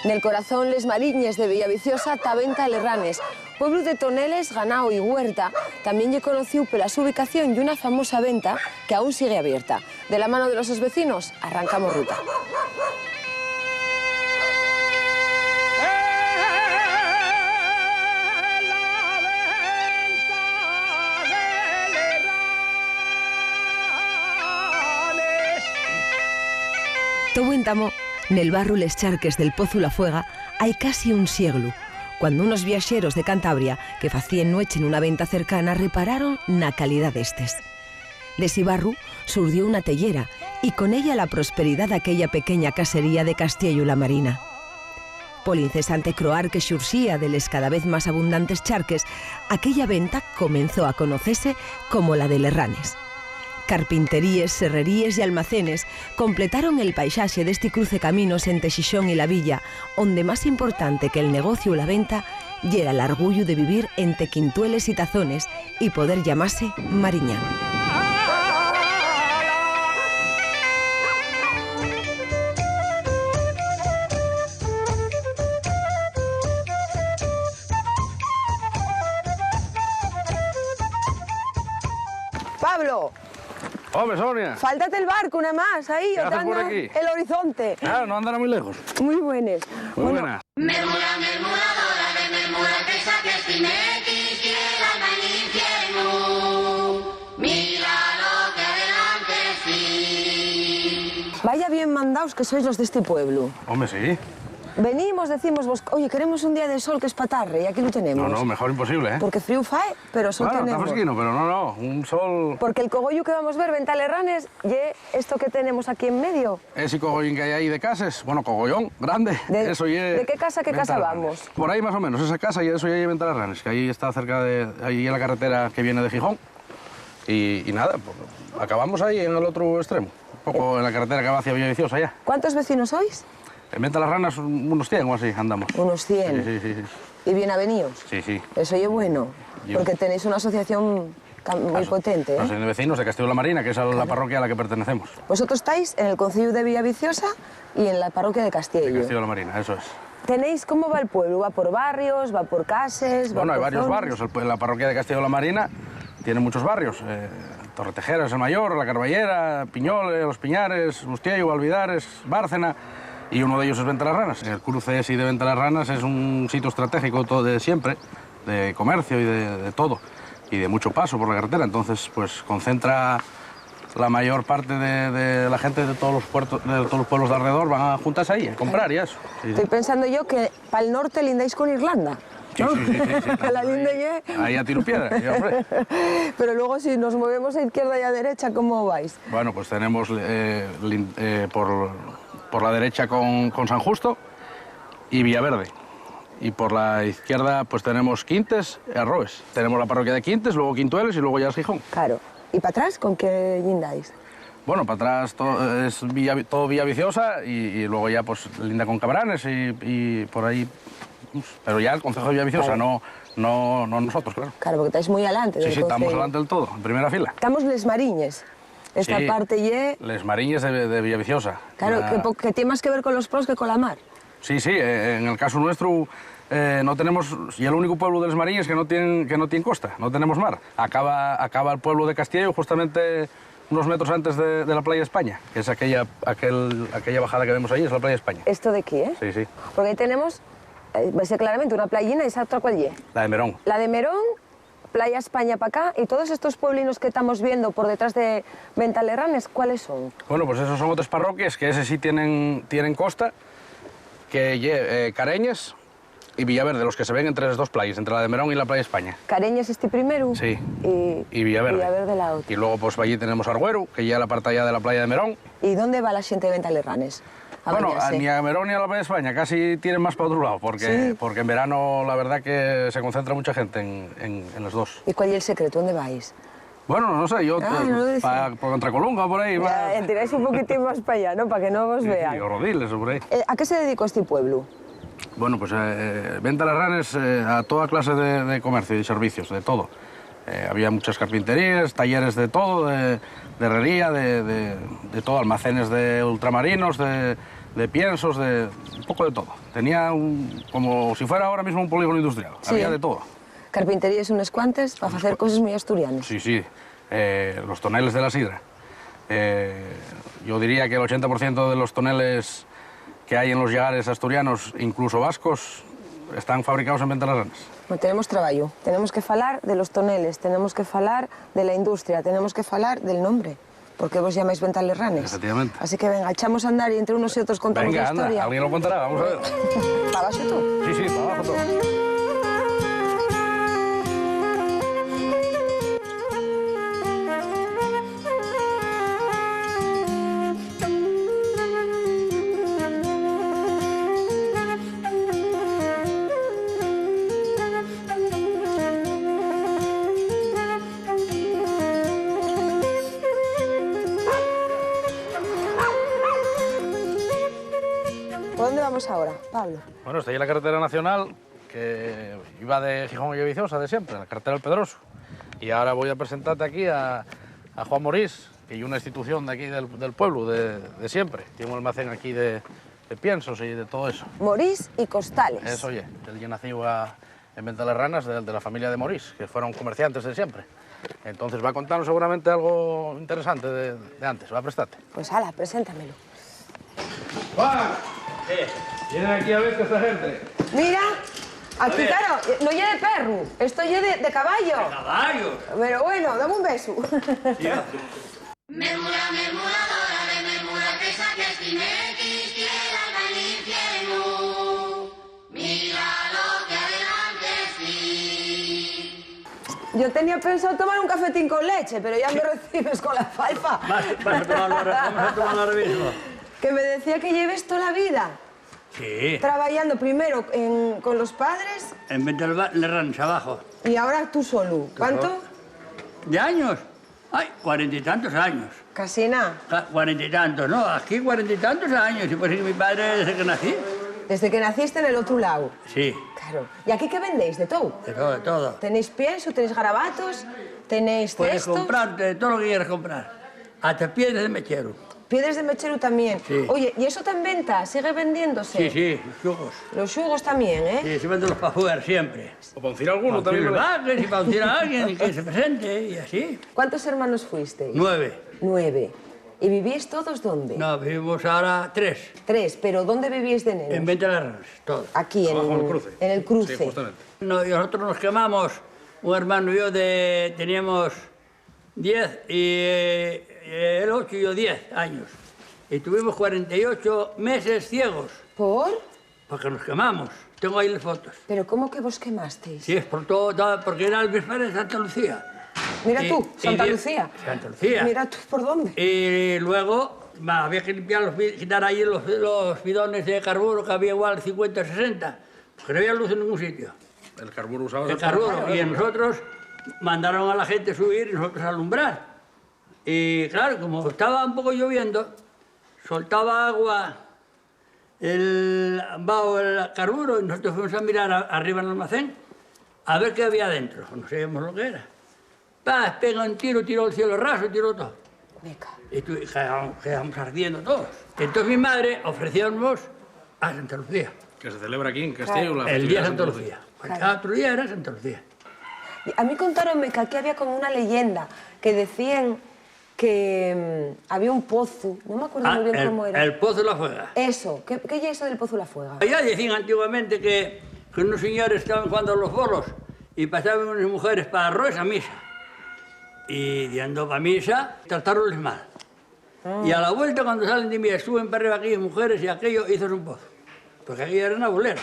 Nel corazón les Mariñes de Villaviciosa ta Venta Lerranes, pueblo de toneles, ganao y huerta, también lle conociu pela su ubicación y una famosa venta que aún sigue abierta. De la mano de los vecinos, arrancamos ruta. Tobuéntamo, nel barro Les Charques del Pozu La Fuega, hai casi un siglo, cuando unos viaxeros de Cantabria que facían noche en una venta cercana repararon na calidad destes. Desi barro surdió una tellera y con ella la prosperidad de aquella pequeña casería de Castiello-La Marina. Pol incesante croar que xurxía de les cada vez más abundantes charques, aquella venta comenzó a conocerse como la de Lerranes. Carpinterías, serrerías y almacenes completaron el paisaje de este cruce caminos entre Xixón y la villa, donde más importante que el negocio o la venta era el orgullo de vivir entre quintueles y tazones y poder llamarse mariñán. Pablo. Hombre, Sonia. Fáltate el barco, una más, ahí, otra por aquí. El horizonte. Claro, no andará muy lejos. Muy buenas. Muy buenas. Mermura, mermuradora de mermura que saques tinetis, quiera el infierno. Mira lo que adelante sí. Vaya bien mandaos que sois los de este pueblo. Hombre, sí. Venimos, decimos vos, oye, queremos un día de sol que es patarre, y aquí lo tenemos. No, mejor imposible, ¿eh? Porque frío fae, pero sol Bueno, tenemos. está fresquino, pero no, un sol... Porque el cogollo que vamos a ver, Venta Lerranes, y esto que tenemos aquí en medio. Ese cogollín que hay ahí de casas, bueno, cogollón, grande, eso ya... ¿De qué casa a qué casa vamos? Por ahí más o menos, esa casa y eso ya es Venta Lerranes, que ahí está cerca de... ahí en la carretera que viene de Gijón. Y nada, pues, acabamos ahí en el otro extremo, un poco en la carretera que va hacia Villaviciosa ya. ¿Cuántos vecinos sois? En Venta Lerranes unos 100 o así andamos. Unos 100. Sí. ¿Y bien avenidos? Sí. Eso es bueno, porque tenéis una asociación muy potente, ¿eh? Los vecinos de Castiello-La Marina, que es la parroquia a la que pertenecemos. Vosotros estáis en el concello de Villaviciosa y en la parroquia de Castiello. De Castiello-La Marina, eso es. ¿Tenéis cómo va el pueblo? ¿Va por barrios? ¿Va por casas? Bueno, hay varios barrios. La parroquia de Castiello-La Marina tiene muchos barrios. Torretejera es el mayor, La Carballera, Piñol, Los Piñares, Bustiello, Alvidares, Bárcena, y uno de ellos es Venta Lerranes. El cruce ese de Venta Lerranes es un sitio estratégico todo de siempre, de comercio y de todo, y de mucho paso por la carretera. Entonces, pues concentra la mayor parte de la gente de todos los pueblos de alrededor, van a juntarse ahí a comprar y eso. Sí. Estoy pensando yo que para el norte lindáis con Irlanda. ¿No? Sí. La linda ya. Ahí a tiro piedra, hombre. Pero luego si nos movemos a izquierda y a derecha, ¿cómo vais? Bueno, pues tenemos por la derecha con San Justo y Villaverde. Y por la izquierda pues tenemos Quintes y Arroes. Tenemos la parroquia de Quintes, luego Quintueles y luego ya es Gijón. Claro. ¿Y para atrás con qué lindáis? Bueno, para atrás es todo Villaviciosa y luego ya pues linda con Cabranes y por ahí... Pero ya el concejo de Villaviciosa, claro. no nosotros, claro. Claro, porque estáis muy adelante del Sí, concello. estamos adelante del todo, en primera fila. Estamos Les Mariñes. Esta sí, parte ye... Les Mariñes de Villaviciosa. Claro, que tiene más que ver con los pros que con la mar. Sí, en el caso nuestro no tenemos... Y el único pueblo de Les Mariñes que no tiene costa, no tenemos mar. Acaba el pueblo de Castiello justamente unos metros antes de la playa de España, que es aquella bajada que vemos ahí, es la playa de España. Esto de aquí, ¿eh? Sí. Porque ahí tenemos, va a ser claramente una playina, ¿esa otra cuál ye? La de Merón. La de Merón, Playa España para acá, y todos estos pueblinos que estamos viendo por detrás de Venta Lerranes, ¿cuáles son? Bueno, pues esos son otras parroquias que ese sí tienen costa, que Careñes y Villaverde, los que se ven entre las dos playas, entre la de Merón y la playa de España. Careñes este primero. Sí. Y Villaverde. Villaverde la otra. Y luego pues allí tenemos Argüero, que ya la parte allá de la playa de Merón. ¿Y dónde va la gente de Venta Lerranes? Bueno, ni a Merón ni a la playa de España, casi tienen más para otro lado, porque en verano la verdad que se concentra mucha gente en los dos. ¿Y cuál es el secreto? ¿Dónde vais? Bueno, no sé, yo por Contracolunga, por ahí. Ya, tiráis un poquitín más para allá, ¿no? Para que no os vean. Sí, o Rodiles, o por ahí. ¿A qué se dedicó este pueblo? Bueno, pues Venta Lerranes a toda clase de comercio y servicios, de todo. Había muchas carpinterías, talleres de todo, de herrería, de todo, almacenes de ultramarinos, de de piensos, de un poco de todo. Tenía como si fuera ahora mismo un polígono industrial, Sí. había de todo. Carpinterías unes cuantes para facer cosas moi asturianas. Sí, sí, los toneles de la sidra. Yo diría que el 80% de los toneles que hay en los llagares asturianos, incluso vascos, están fabricados en Venta de las Ranas. No tenemos traballo. Tenemos que falar de los toneles, tenemos que falar de la industria, tenemos que falar del nombre. Porque vos llamáis Venta de las Ranas. Efectivamente. Así que venga, echamos a andar y entre unos y otros contamos Venga, la anda, historia. alguien lo contará, vamos a ver. ¿Para abajo tú? Sí, sí, para abajo todo. ¿Por dónde vamos ahora, Pablo? Bueno, está ahí la carretera nacional, que iba de Gijón a Viciosa de siempre, la carretera del Pedroso. Y ahora voy a presentarte aquí a Juan Morís, que es una institución de aquí del pueblo, de siempre. Tiene un almacén aquí de piensos y de todo eso. Morís y Costales. Eso, oye, él ya nació en Venta de las Ranas, de la familia de Morís, que fueron comerciantes de siempre. Entonces va a contarnos seguramente algo interesante de antes, va a prestarte. Pues ala, preséntamelo. ¡Juan! Vienen aquí a ver esta gente. Mira, aquí claro, no lle de perro, esto lle de caballo. ¡Caballo! Pero bueno, dame un beso. Mermura, mermuradora de mermura que saques timequis, tierra al infierno. Mira lo que adelante sí. Yo tenía pensado tomar un cafetín con leche, pero ya me recibes con la falfa. Vas a tomarlo ahora mismo. Que me decía que lleves toda la vida Sí, trabajando primero con los padres en Venta de las Ranas, abajo. y ahora tú solo. ¿Cuánto? ¿De años? Ay, 40 y tantos años. Casi nada. 40 y tantos, no, aquí 40 y tantos años. Y pues sí, mi padre desde que nací. Desde que naciste en el otro lado. Sí, Claro. ¿Y aquí qué vendéis? ¿De todo? de todo, de todo. ¿Tenéis pienso, tenéis garabatos, tenéis Puedes cesto? comprarte todo lo que quieras comprar. Hasta piedras de mechero. Piedras de mechero también. Sí. Oye, ¿y eso está en venta? ¿Sigue vendiéndose? Sí, sí, los jugos. Los jugos también, ¿eh? Sí, se venden los para jugar siempre. O para decir alguno Para también. ¿verdad? que si para decir a alguien que se presente y así. ¿Cuántos hermanos fuisteis? 9. 9. ¿Y vivís todos dónde? No, vivimos ahora 3. 3, pero ¿dónde vivís de nenos? En Venta de las Ranas, todos. Aquí, Abajo en el cruce. En el cruce. Sí, justamente. No, y nosotros nos quemamos, un hermano y yo teníamos 10 y él 8 y yo 10 años. Y tuvimos 48 meses ciegos, ¿Por? porque nos quemamos. Tengo ahí las fotos. ¿Pero cómo que vos quemasteis? Sí, es por todo, porque era el víspera de Santa Lucía. Mira Y- tú, y Santa di- Lucía. Santa Lucía. Mira tú, ¿por dónde? Y luego había que limpiar quitar ahí los bidones de carburo, que había igual 50 60, porque no había luz en ningún sitio. El carburo usado. El carburo. Y nosotros mandaron a la gente subir y nosotros alumbrar. Y claro, como estaba un poco lloviendo, soltaba agua bajo el carburo y nosotros fuimos a mirar arriba en el almacén a ver qué había dentro. No sabíamos lo que era. Pega un tiro, tiró el cielo raso, tiró todo. Venga. Y quedamos ardiendo todos. Entonces mi madre ofreciónos a Santa Lucía. Que se celebra aquí en Castillo. la El día de festividad Santa Lucía. Cada otro día era Santa Lucía. Y a mí contaronme que aquí había como una leyenda que decían que había un pozo, no me acuerdo muy bien cómo era. El Pozo de la Fuega. Eso, ¿qué es eso del Pozo de la Fuega? Ya decían antiguamente que unos señores estaban jugando a los bolos y pasaban unas mujeres para arroz a misa. Y yendo para misa, tratarles mal. Y a la vuelta, cuando salen de misa, suben para arriba aquellas mujeres y aquello hizo un pozo. Porque aquello era una bolera.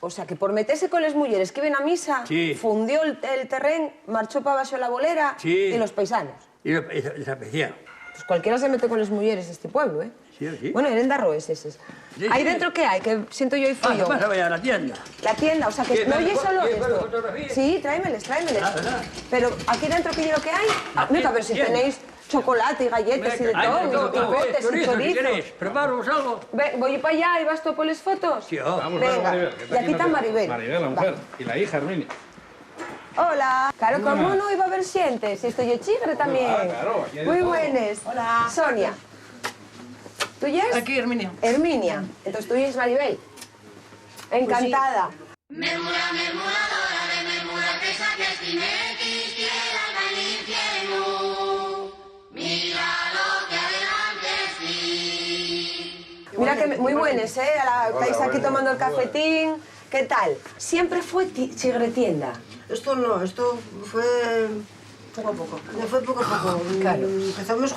O sea, que por meterse con las mujeres que iban a misa, Sí. fundió el terreno, marchó para abajo la bolera Sí. y los paisanos. Y desaparecieron. Pues cualquiera se mete con las mujeres de este pueblo, ¿eh? Sí, sí. Bueno, en Darro es ese. Sí, ¿Ahí sí. dentro qué hay? Que siento yo y frío. Pasa, vaya a la tienda. La tienda, o sea, que Sí, no oye solo ¿quieres ver esto. fotografías? Sí, tráemeles. Nada. Pero aquí dentro, ¿qué es lo que hay? Aquí, Mira, a ver si tienda. tenéis chocolate y galletas y de todo, y botes y si chorizo. queréis, preparaos algo. Voy para allá y vas tú por las fotos. Sí, oh. Vamos, Venga. vamos, Maribel. que Y aquí está la- Maribel. Maribel, la mujer. Y la hija, Herminia. Hola. Claro, ¿cómo no iba a haber sientes? Si estoy de chigre también. claro, aquí hay de Muy todo. buenas. Hola. Sonia. ¿Tú ya es? Aquí, Herminia. Herminia. Entonces tú ya es Maribel. Encantada. Mermura, mermuradora de mermura que saques timequis, quiera el infierno. Mira lo que adelante sí. Mira que muy buenos, ¿eh? Estáis aquí tomando el cafetín. ¿Qué tal? ¿Siempre fue tienda? Esto no, esto fue poco a poco. Fue poco a poco. Claro. Empezamos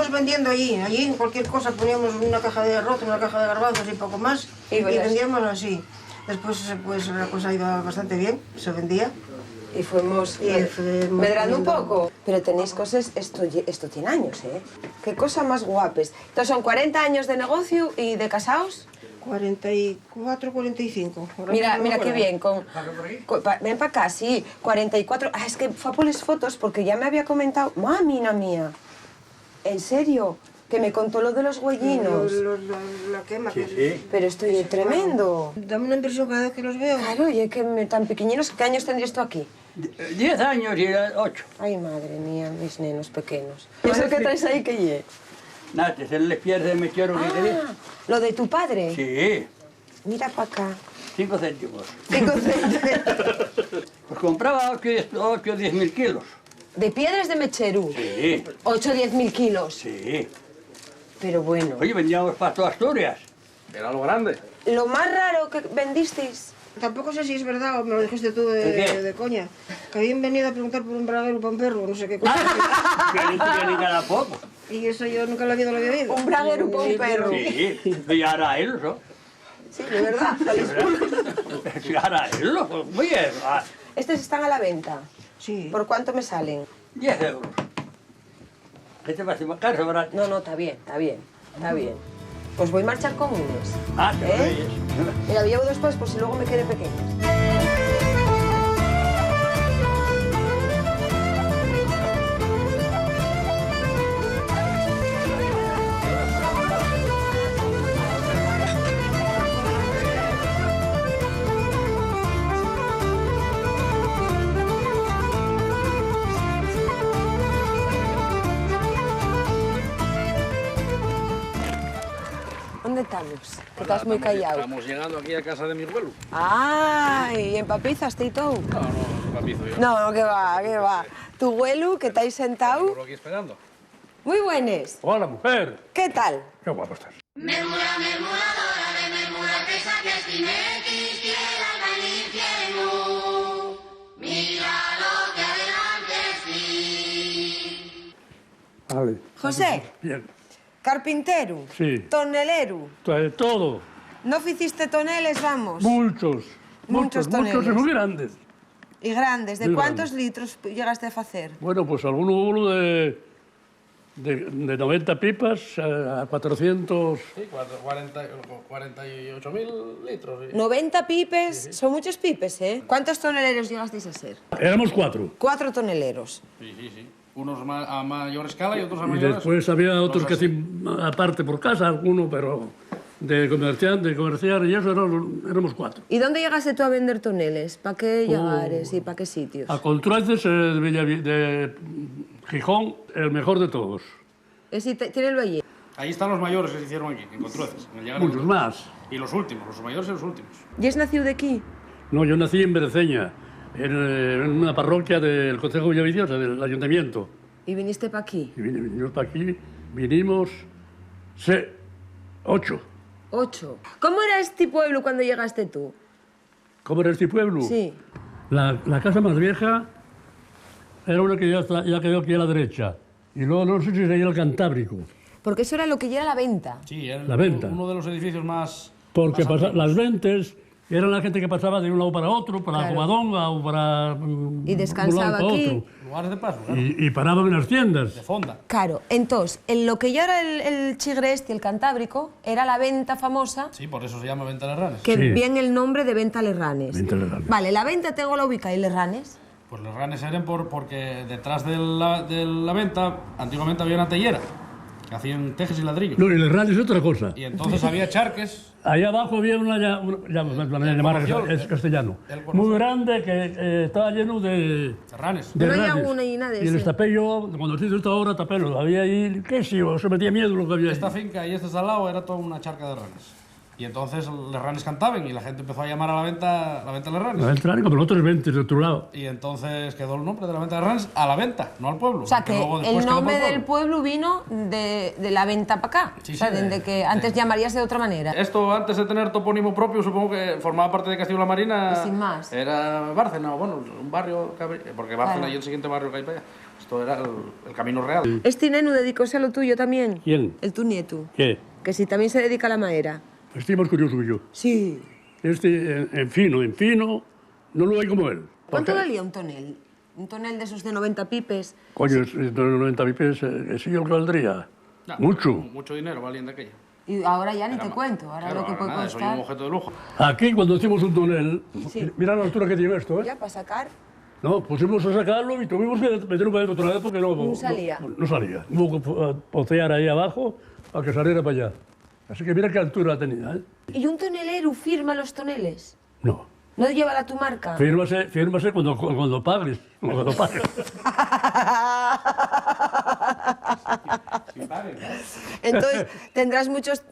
vendiendo allí. Allí en cualquier cosa poníamos una caja de arroz, una caja de garbanzos y poco más. Y vendíamos así. Después pues la cosa iba bastante bien, se vendía. Y fuimos medrando un poco. Pero tenéis cosas, esto tiene años, ¿eh? Qué cosa más guapes. Entonces son 40 años de negocio y de casados. 44, 45. Mira qué bien. Ven para acá, sí. 44. Ah, es que fue por las fotos porque ya me había comentado. Mamina mía. ¿En serio? Que me contó lo de los huellinos. La quema. Sí. Pero estoy tremendo. Dame una impresión cada vez que los veo. Claro, y que tan pequeñinos. ¿Qué años tendrías tú aquí? 10 años y 8. Ay, madre mía, mis nenos pequeños. ¿Y eso que traes ahí que lle? Nada, que se les pierde el mechero que quería. ¿Lo de tu padre? Sí, Mira para acá. 5 céntimos. 5 céntimos. Pues compraba 8 o 10 mil kilos. ¿De piedras de mecherú? Sí, 8 o 10 mil kilos. sí. Pero bueno. Oye, vendíamos para toda Asturias. Era lo grande. Lo más raro que vendisteis. Tampoco sé si es verdad o me lo dijiste tú ¿De qué? de coña. Que habían venido a preguntar por un braguero para un perro, no sé qué cosa. Que no tenía ni cada poco. Y eso yo nunca lo había oído. Un braguero para un perro. Sí, y ahora él, ¿no? Sí, de verdad. Sí, ahora él, ¿no? Muy bien. Estos están a la venta. Sí. ¿Por cuánto me salen? 10 euros. ¿Qué te parece más caro, verdad? No, está bien, está bien. Está bien. Pues voy a marchar con unos. Ah, te ¿Eh? reyes. Mira, llevo 2 por si luego me quede pequeños. ¿Dónde estamos? Que estás muy callado. Estamos llegando aquí a casa de mi abuelo. ¡Ay! ¿Empapizaste y todo? No, papizo yo. No, que va. Tu abuelo, que estáis sentado. Por aquí esperando. Muy buenos. Hola, mujer. ¿Qué tal? Qué guapo estás. Mermura, mermuradora de mermura que saques timequis, quiera el infierno. Mira lo que adelante sí. Vale. José, Bien. carpintero. Sí. Tonelero. Todo. ¿No hiciste toneles, vamos? Muchos. Muchos toneles. Muchos y muy grandes. Y grandes. ¿De Muy cuántos litros llegaste a hacer? Bueno, pues alguno uno de 90 pipas a 400. Sí, 48.000 litros. Sí. 90 pipes. Son muchos pipes, ¿eh? ¿Cuántos toneleros llegasteis a ser? Éramos 4. 4 toneleros. Sí. Unos a mayor escala y otros a Y mayor. después había otros que así. hacían aparte por casa, alguno, pero de comerciar y eso éramos 4. ¿Y dónde llegaste tú a vender toneles? ¿Para qué llegares y para qué sitios? A Contrueces de Gijón, el mejor de todos. Tiene el allí. Ahí están los mayores que se hicieron aquí, en Contrueces. en el Llagar de Muchos Contrueces. más. Y los últimos, los mayores y los últimos. ¿Y es nacido de aquí? No, yo nací en Bereceña, en una parroquia del Concejo de Villaviciosa, del Ayuntamiento. ¿Y viniste para aquí? Y vinimos para aquí, vinimos 8. 8. ¿Cómo era este pueblo cuando llegaste tú? ¿Cómo era este pueblo? Sí. La casa más vieja era una que ya quedó aquí a la derecha. Y luego no sé si sería el Cantábrico. Porque eso era lo que ya era la venta. Sí, era La venta. uno de los edificios más... Porque más antiguos. las ventes eran la gente que pasaba de un lado para otro, para Claro. Covadonga o para Y descansaba un lado para aquí. otro. Lugares de paso, claro. Y paraban en las tiendas. De fonda. Claro, entonces, en lo que ya era el Chigre este y el Cantábrico, era la venta famosa, Sí, por eso se llama Venta de Ranes. que Sí. viene el nombre de Venta Lerranes. Venta Lerranes. Vale, la venta tengo la ubica y Lerranes. Pues los ranes eran porque detrás de la venta antiguamente había una tellera. Hacían tejes y ladrillos. No, y el radio es otra cosa. Y entonces había charques. Allá abajo había una llamada es castellano, muy grande que estaba lleno de Serranes. de No hay radios. alguna y nada de Y les ese. tapé yo, cuando se hizo esta obra, tapélo. Había ahí, qué sé yo, se metía miedo lo que había ahí. Esta finca y este al lado era toda una charca de ranes. Y entonces los ranes cantaban y la gente empezó a llamar a la venta de los ranes. La ventana, como los otros 20 de otro lado. Y entonces quedó el nombre de la venta de ranes a la venta, no al pueblo. O sea, porque que luego después el quedó nombre por el del pueblo vino de la venta para acá. Sí, o sea, sí, desde que antes llamarías de otra manera. Esto, antes de tener topónimo propio, supongo que formaba parte de Castillo-La Marina. Y sin más. Era Bárcena, o bueno, un barrio, porque Bárcena Claro. y el siguiente barrio que hay para allá. Esto era el camino real. Este neno dedicóse a lo tuyo también. ¿Quién? El tu nieto. ¿Qué? Que si también se dedica a la madera. Estoy más curioso que yo. Sí. En fino, no lo hay como él. ¿Cuánto Porque, valía un tonel? Un tonel de esos de 90 pipes. Coño, de 90 pipes, sí yo que valdría. No, Mucho. Mucho dinero valían de aquello. Y ahora ya ni te cuento. Ahora Claro, lo que puede nada, soy un costar. objeto de lujo. Aquí, cuando hicimos un túnel, Sí. mira la altura que tiene esto, ¿eh? Ya, para sacar. No, pusimos a sacarlo y tuvimos que meterlo para dentro otra vez porque No salía. No salía. Hubo que pocear ahí abajo para que saliera para allá. Así que mira qué altura tenía, ¿eh? ¿Y un tonelero firma los toneles? No. ¿No lleva la tu marca? Fírmase cuando pagues. Cuando pagues. Entonces, ¿tendrás muchos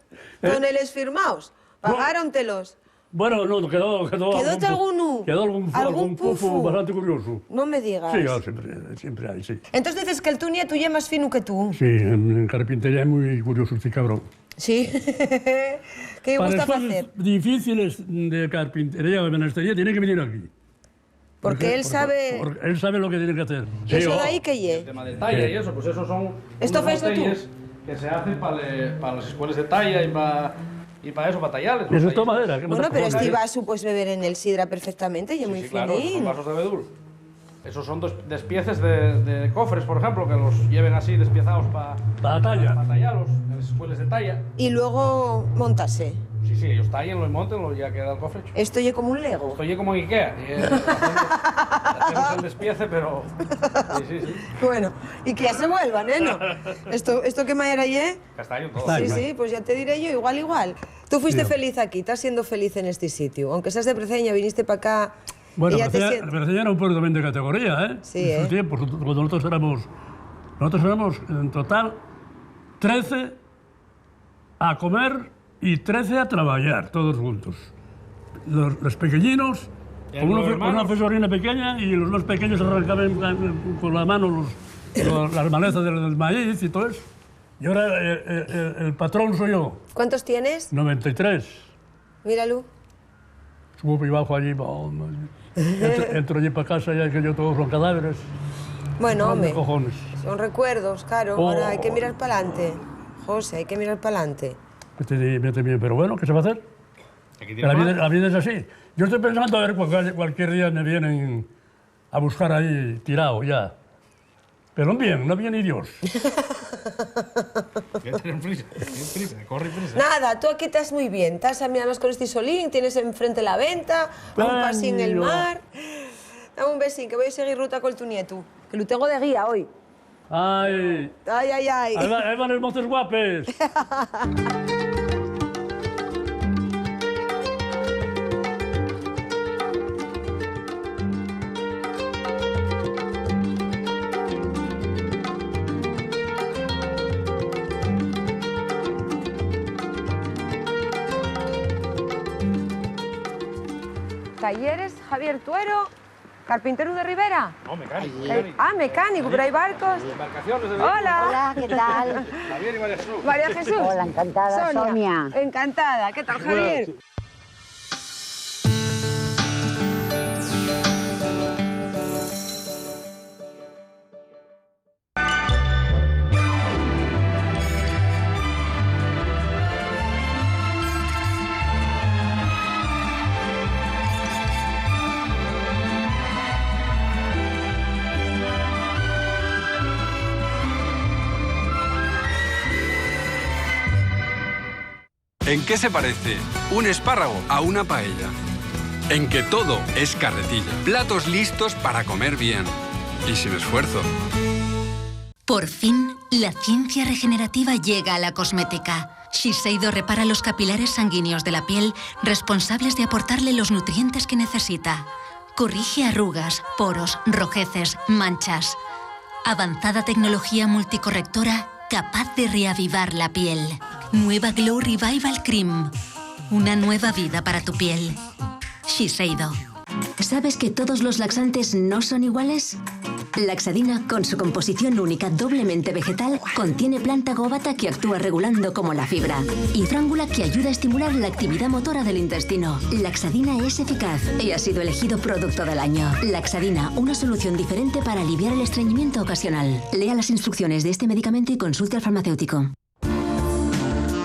toneles firmados? ¿Pagáronslos? Bueno, no, ¿Quedóte alguno? Quedó algún pufo bastante curioso. No me digas. Sí, claro, siempre hay, sí. Entonces dices que el tu nieto ya es más fino que tú. Sí, en carpintería es muy curioso este cabrón. Sí. ¿Qué le Para gusta las cosas hacer? difíciles de carpintería o de menestería tiene que venir aquí. Porque él sabe... Porque él sabe lo que tiene que hacer. ¿Eso Sí, de ahí qué El lle? tema de talla y eso, pues esos son ¿Esto unos fes tú? botellas que se hacen para las escuelas de talla y para eso, para tallarles. Eso es toda madera. Bueno, pero este vaso puedes beber en el sidra perfectamente y es muy Sí, claro, esos son finín. vasos de abedul. Esos son despieces de cofres, por ejemplo, que los lleven así despiezados para Para talla. tallarlos en las escuelas de talla. Y luego montase. Sí, sí, ellos tallen, lo monten, ya queda el cofre hecho. Esto ye como un Lego. Estoy como en Ikea. Hacemos el despiece, pero... Sí, sí, sí. Bueno, y que ya se vuelva, neno. ¿Esto qué madera ye? Castaño, todo. Castaño. Sí, sí, pues ya te diré yo, igual. Tú fuiste feliz aquí, estás siendo feliz en este sitio. Aunque seas de Preceña, viniste para acá Bueno, y ya te Bercella sientes... era un pueblo también de categoría, ¿eh? Sí, En sus ¿eh? tiempos, cuando nosotros éramos en total 13 a comer y 13 a trabajar, todos juntos. Los pequeñinos, ¿Y con los una hermanos? fesorina pequeña, y los más pequeños arrancaban con la mano las malezas del maíz y todo eso. Y ahora el patrón soy yo, ¿Cuántos tienes? 93. Míralo. Subo y bajo allí, entro allí para casa y aquello todos son cadáveres. Bueno, Son de hombre, cojones. son recuerdos, claro. Oh. Ahora hay que mirar para adelante. José, hay que mirar para adelante. Mete bien, pero bueno, ¿qué se va a hacer? Aquí Que la vida es así. Yo estoy pensando a ver cualquier día me vienen a buscar ahí tirado ya. Pero no viene ni Dios. Tienen prisa, corre prisa. Nada, tú aquí estás muy bien. Estás además con este solín, tienes enfrente la venta, a un pasín en el Coño. mar. Dame un besín, que voy a seguir ruta con tu nieto. Que lo tengo de guía hoy. ¡Ay! Ay, ay, ay. Ahí van los montes guapes. Talleres Javier Tuero, carpintero de Rivera. No, mecánico. Mecánico, pero hay barcos. Embarcaciones de Hola. Hola, ¿qué tal? Javier y María Jesús. María Jesús. Hola, encantada, Sonia. Encantada. ¿Qué tal, Javier? ¿En qué se parece un espárrago a una paella? En que todo es carretilla. Platos listos para comer bien y sin esfuerzo. Por fin La ciencia regenerativa llega a la cosmética. Shiseido repara los capilares sanguíneos de la piel, responsables de aportarle los nutrientes que necesita. Corrige arrugas, poros, rojeces, manchas. Avanzada tecnología multicorrectora capaz de reavivar la piel. Nueva Glow Revival Cream. Una nueva vida para tu piel. Shiseido. ¿Sabes que todos los laxantes no son iguales? Laxadina, con su composición única doblemente vegetal, contiene planta gobata que actúa regulando como la fibra y frángula que ayuda a estimular la actividad motora del intestino. Laxadina es eficaz y ha sido elegido producto del año. Laxadina, una solución diferente para aliviar el estreñimiento ocasional. Lea las instrucciones de este medicamento y consulte al farmacéutico.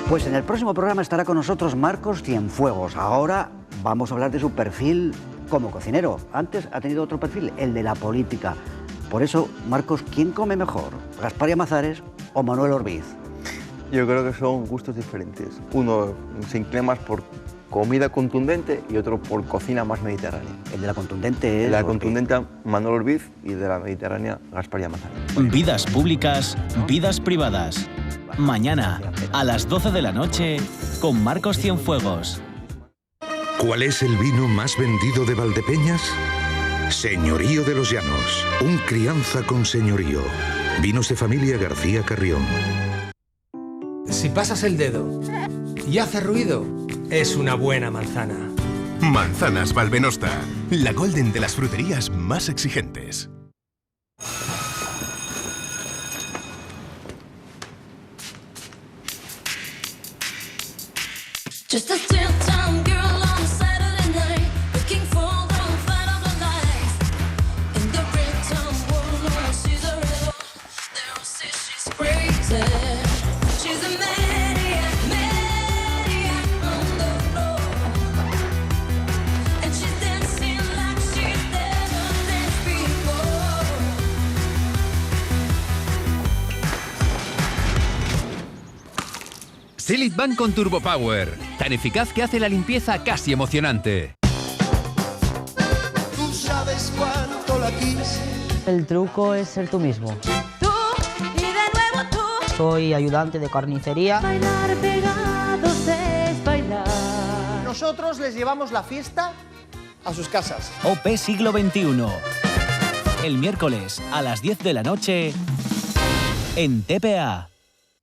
Pues en el próximo programa estará con nosotros Marcos Cienfuegos. Ahora vamos a hablar de su perfil como cocinero. Antes ha tenido otro perfil, el de la política. Por eso, Marcos, ¿quién come mejor? ¿Gaspar Llamazares o Manuel Orbiz? Yo creo que son gustos diferentes. Uno se inclina más por comida contundente y otro por cocina más mediterránea. El de la contundente es... El de la contundente, Manuel Orbiz, y de la mediterránea, Gaspar Llamazares. Vidas públicas, vidas privadas. Mañana, a las 12 de la noche, con Marcos Cienfuegos. ¿Cuál es el vino más vendido de Valdepeñas? Señorío de los Llanos, un crianza con señorío. Vinos de familia García Carrión. Si pasas el dedo y hace ruido, es una buena manzana. Manzanas Valvenosta, la golden de las fruterías más exigentes. Just a town girl on Saturday night, looking for the fight of her life. In the red town world, no one sees her at all. They all say she's crazy. She's a maniac, maniac on the floor. And she's dancing like she's never danced before. Sealit Ban con Turbo Power, tan eficaz que hace la limpieza casi emocionante. Tú sabes cuánto la quise. El truco es ser tú mismo. Tú y de nuevo tú. Soy ayudante de carnicería. Bailar pegados es bailar. Nosotros les llevamos la fiesta a sus casas. OP Siglo XXI. El miércoles a las 10 de la noche en TPA.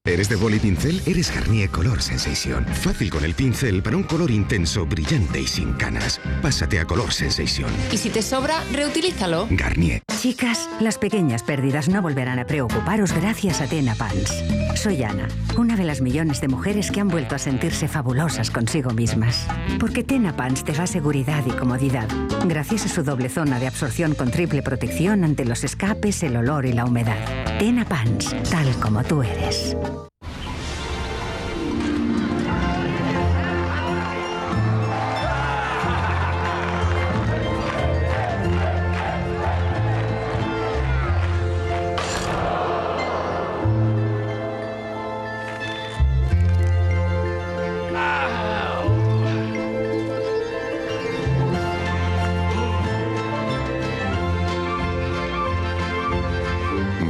¿Eres de boli pincel? Eres Garnier Color Sensation. Fácil con el pincel para un color intenso, brillante y sin canas. Pásate a Color Sensation. Y si te sobra, reutilízalo. Garnier. Chicas, las pequeñas pérdidas no volverán a preocuparos gracias a Tena Pants. Soy Ana, una de las millones de mujeres que han vuelto a sentirse fabulosas consigo mismas. Porque Tena Pants te da seguridad y comodidad, gracias a su doble zona de absorción con triple protección ante los escapes, el olor y la humedad. Tena Pants, tal como tú eres.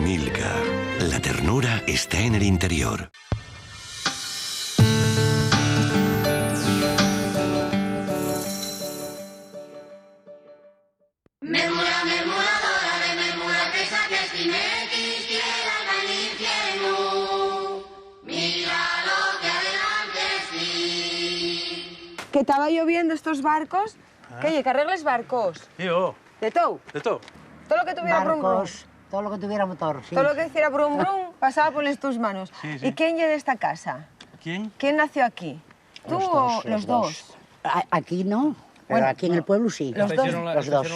Milka. La ternura está en el interior. Mermura, mermuradora de mermura que saques tinetis, quiera el infierno. Mira lo que adelante sí. Que estaba lloviendo estos barcos. Que oye, que arregles barcos. Tío. De todo. De todo. Todo lo que tuviera brum brum. Barcos, todo lo que tuviera motor. Sí. Todo lo que hiciera brum brum pasaba por tus manos. Sí, sí. ¿Y quién llega de esta casa? ¿Quién? ¿Quién nació aquí? ¿Tú o los dos? Aquí no, pero Bueno, aquí en el pueblo sí. Los dos. Los dos.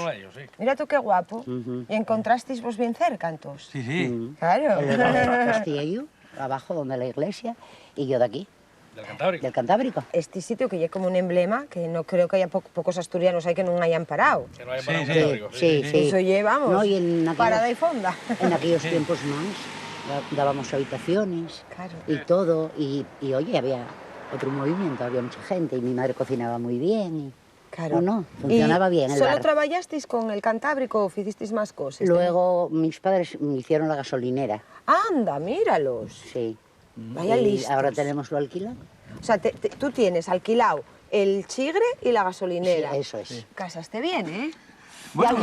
Mira tú qué guapo. ¿Y encontrasteis vos bien cerca entonces? Sí, sí. Claro. El de Castillo, abajo donde la iglesia, y yo de aquí. Del Cantábrico. Del Cantábrico. Este sitio que ya es como un emblema, que no creo que haya pocos asturianos hay que no hayan parado. Que no haya Sí, parado sí, Cantábrico. sí, sí. Eso llevamos. No, y en aquellos, parada y fonda. En aquellos tiempos más, dábamos habitaciones Claro. y todo, y oye, había otro movimiento, había mucha gente, y mi madre cocinaba muy bien, Claro. No, funcionaba bien el ¿Solo bar. trabajasteis con el Cantábrico o hicisteis más cosas? Luego mis padres me hicieron la gasolinera. Anda, míralos. Sí. Vaya y listos. ahora tenemos lo alquilado. O sea, tú tienes alquilado el Chigre y la gasolinera. Sí, eso es. Sí. Casaste bien, ¿eh? Y al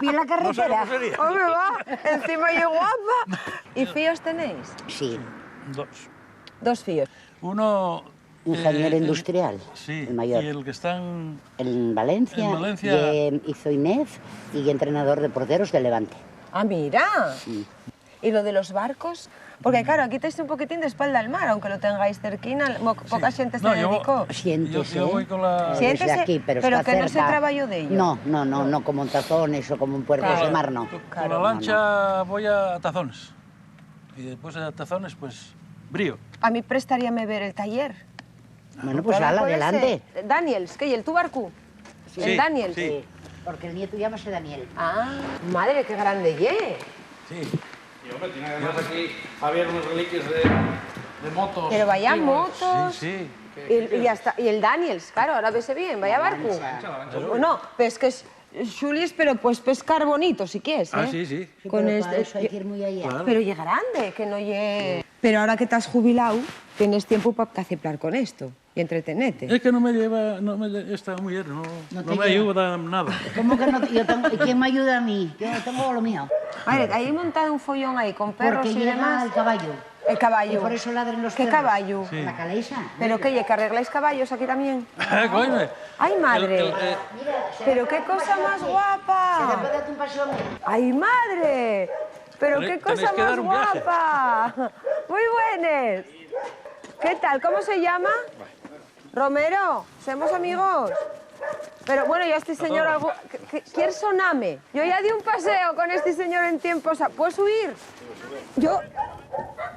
pie en la carretera. Hombre, va, encima yo guapa. ¿Y fíos tenéis? Sí. Dos fíos. Uno... Ingeniero industrial, sí, el mayor. Y el que está en Valencia, En Valencia. hizo INEF y entrenador de porteros de Levante. Ah, mira. Sí. ¿Y lo de los barcos? Porque claro, aquí estáis un poquitín de espalda al mar, aunque lo tengáis cerquina, poca gente se dedicó. Siéntese. Yo voy con la... Siéntese, desde aquí, pero está que no se cerca. trabajó de ello. No, como en Tazones o como en Puertos de Mar, no. Con la lancha voy a Tazones. Y después de Tazones, pues, Brío. A mí prestaríame ver el taller. Bueno, pues Pero ala, puede adelante. ser. Daniels, ¿qué? ¿Y el tu barco? Sí, ¿El Daniels? Sí, porque el nieto llámase Daniel. Ah, madre, qué grande ye. Sí. Y hombre, tiene además aquí Javier unos reliquias de motos. Pero vaya antiguas. motos. Sí. Y el Daniels, claro, ahora vese bien, vaya barco. No, pesques chulis, pero pues pescar bonito, si quieres, ¿eh? Ah, sí, sí. Con Pero este... para eso hay que ir muy allá. Claro. Pero ye grande, que no ye... Pero ahora que te has jubilado, tienes tiempo para caciplar con esto y entretenerte. Es que no me lleva... esta mujer no te me ayuda nada. ¿Cómo que no? ¿Y quién me ayuda a mí? Yo tengo lo mío. A ver, ahí montado un follón ahí con perros Porque y llega demás. el caballo. El caballo. Y por eso ladren los ¿Qué perros. caballo? Sí. La calesa. ¿Pero qué, que arregláis caballos aquí también? Coño. ¡Ay, madre! ¡Pero qué cosa más ¿Se te guapa! puede dar un paseo a mí? ¡Ay, madre! ¡Pero qué Tenéis cosa que más dar un viaje. guapa! ¡Muy buenas! ¿Qué tal? ¿Cómo se llama? Romero, ¿somos amigos? Pero bueno, yo a este señor algo... ¿Quién soname? Yo ya di un paseo con este señor en tiempo... ¿Puedes subir? Yo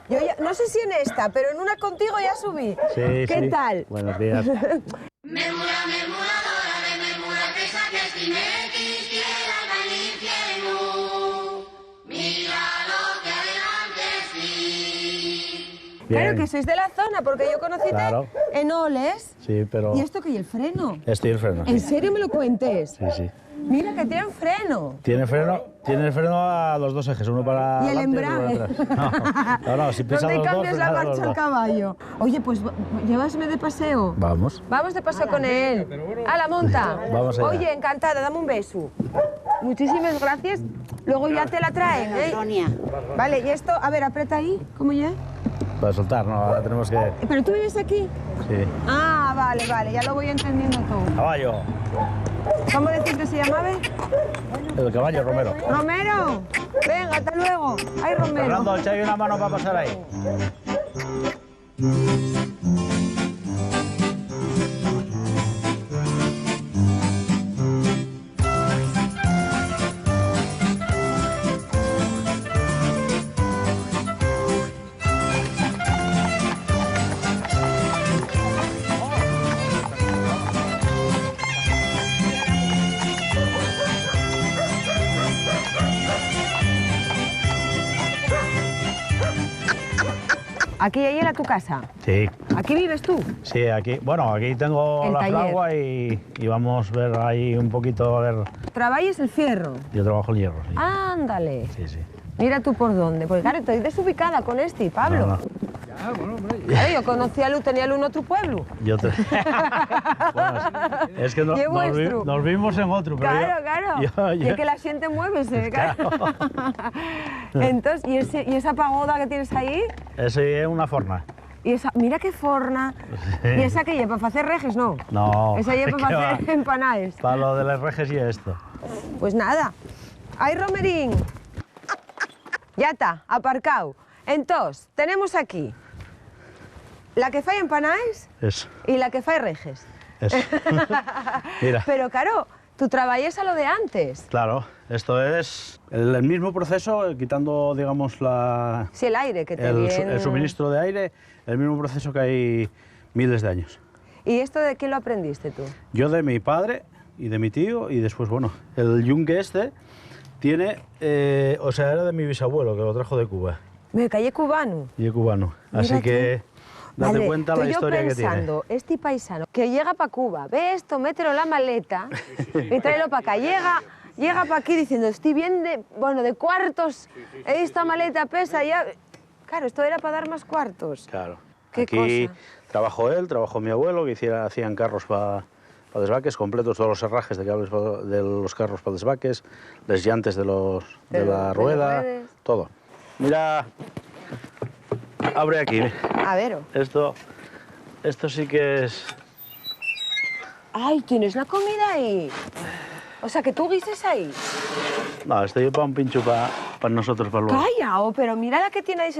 ya, no sé si en esta, pero en una contigo ya subí. Sí, ¿Qué sí. tal? Buenos días. Claro que sois de la zona, porque yo conocí Claro. en Oles. Sí, pero... ¿Y esto qué? ¿Y el freno? Estoy el freno. ¿En Sí, serio me lo cuentes? sí. Mira que tienen freno. Tiene el freno a los dos ejes, uno para Y el adelante y otro embrague. para atrás. No, si No pisan te los dos, cambies la frena los marcha al dos. caballo. Oye, pues llévasme de paseo. Vamos. Vamos de paseo con él. A la monta. Vamos allá. Oye, encantada, dame un beso. Muchísimas gracias. Luego ya te la traen, ¿eh? Sonia. Vale, y esto, a ver, aprieta ahí. ¿Cómo ya? Para soltar, no, ahora tenemos que... ¿Pero tú vives aquí? Sí. Ah, vale, ya lo voy entendiendo todo. Caballo. ¿Cómo decís que se llamaba? El caballo, Romero. ¡Romero! Venga, hasta luego. ¡Ay, Romero! Fernando, echa ahí una mano para pasar ahí. Aquí ahí era tu casa. Sí, ¿Aquí vives tú? sí, aquí. Bueno, aquí tengo El la taller. fragua y vamos a ver ahí un poquito, a ver... ¿Trabajas el fierro? Yo trabajo el hierro, sí. Ándale. Sí, sí. Mira tú por dónde. Porque claro, estoy desubicada con este, Pablo. No, no. Claro, yo conocí a Lu, tenía Lu en otro pueblo. Yo te... Bueno, es que ¿Y vuestro? nos vimos en otro, pero Claro. Y es que la gente muévese, claro. Entonces, ¿y esa pagoda que tienes ahí? Ese es una forna. Y esa, mira qué forna. Sí. ¿Y esa que lleva para hacer rejes, no? No. Esa lleva ¿qué para va? hacer empanadas. Para lo de las rejes y esto. Pues nada. ¡Ay, Romerín! Ya está, aparcado. Entonces, tenemos aquí la que fai empanadas Eso, y la que fai rejes. eso. Mira. Pero claro, tú trabajas a lo de antes. Claro, esto es el mismo proceso, quitando, digamos, Sí, el aire que te viene. el suministro de aire, el mismo proceso que hay miles de años. ¿Y esto de quién lo aprendiste tú? Yo de mi padre y de mi tío, y después, bueno, el yunque este tiene, o sea, era de mi bisabuelo, que lo trajo de Cuba, Me calle cubano. y es cubano. Mira Así tú. que date Vale, cuenta estoy la yo historia que tiene. pensando, este paisano que llega para Cuba, ve esto, mételo en la maleta y tráelo para acá. Llega para aquí diciendo, estoy bien de cuartos, esta maleta pesa ya... Claro, esto era para dar más cuartos. Claro. Qué Aquí cosa. trabajó él, trabajó mi abuelo, que hacían carros para desvaques, completos todos los herrajes de cables de los carros para desvaques, les llantes de la rueda, ruedes. todo. Mira, abre aquí. A ver. Esto sí que es... Ay, tienes la comida ahí. O sea, que tú guises ahí. No, esto yo para un pincho para nosotros, para luego. Calla, pero mira la que tiene ahí.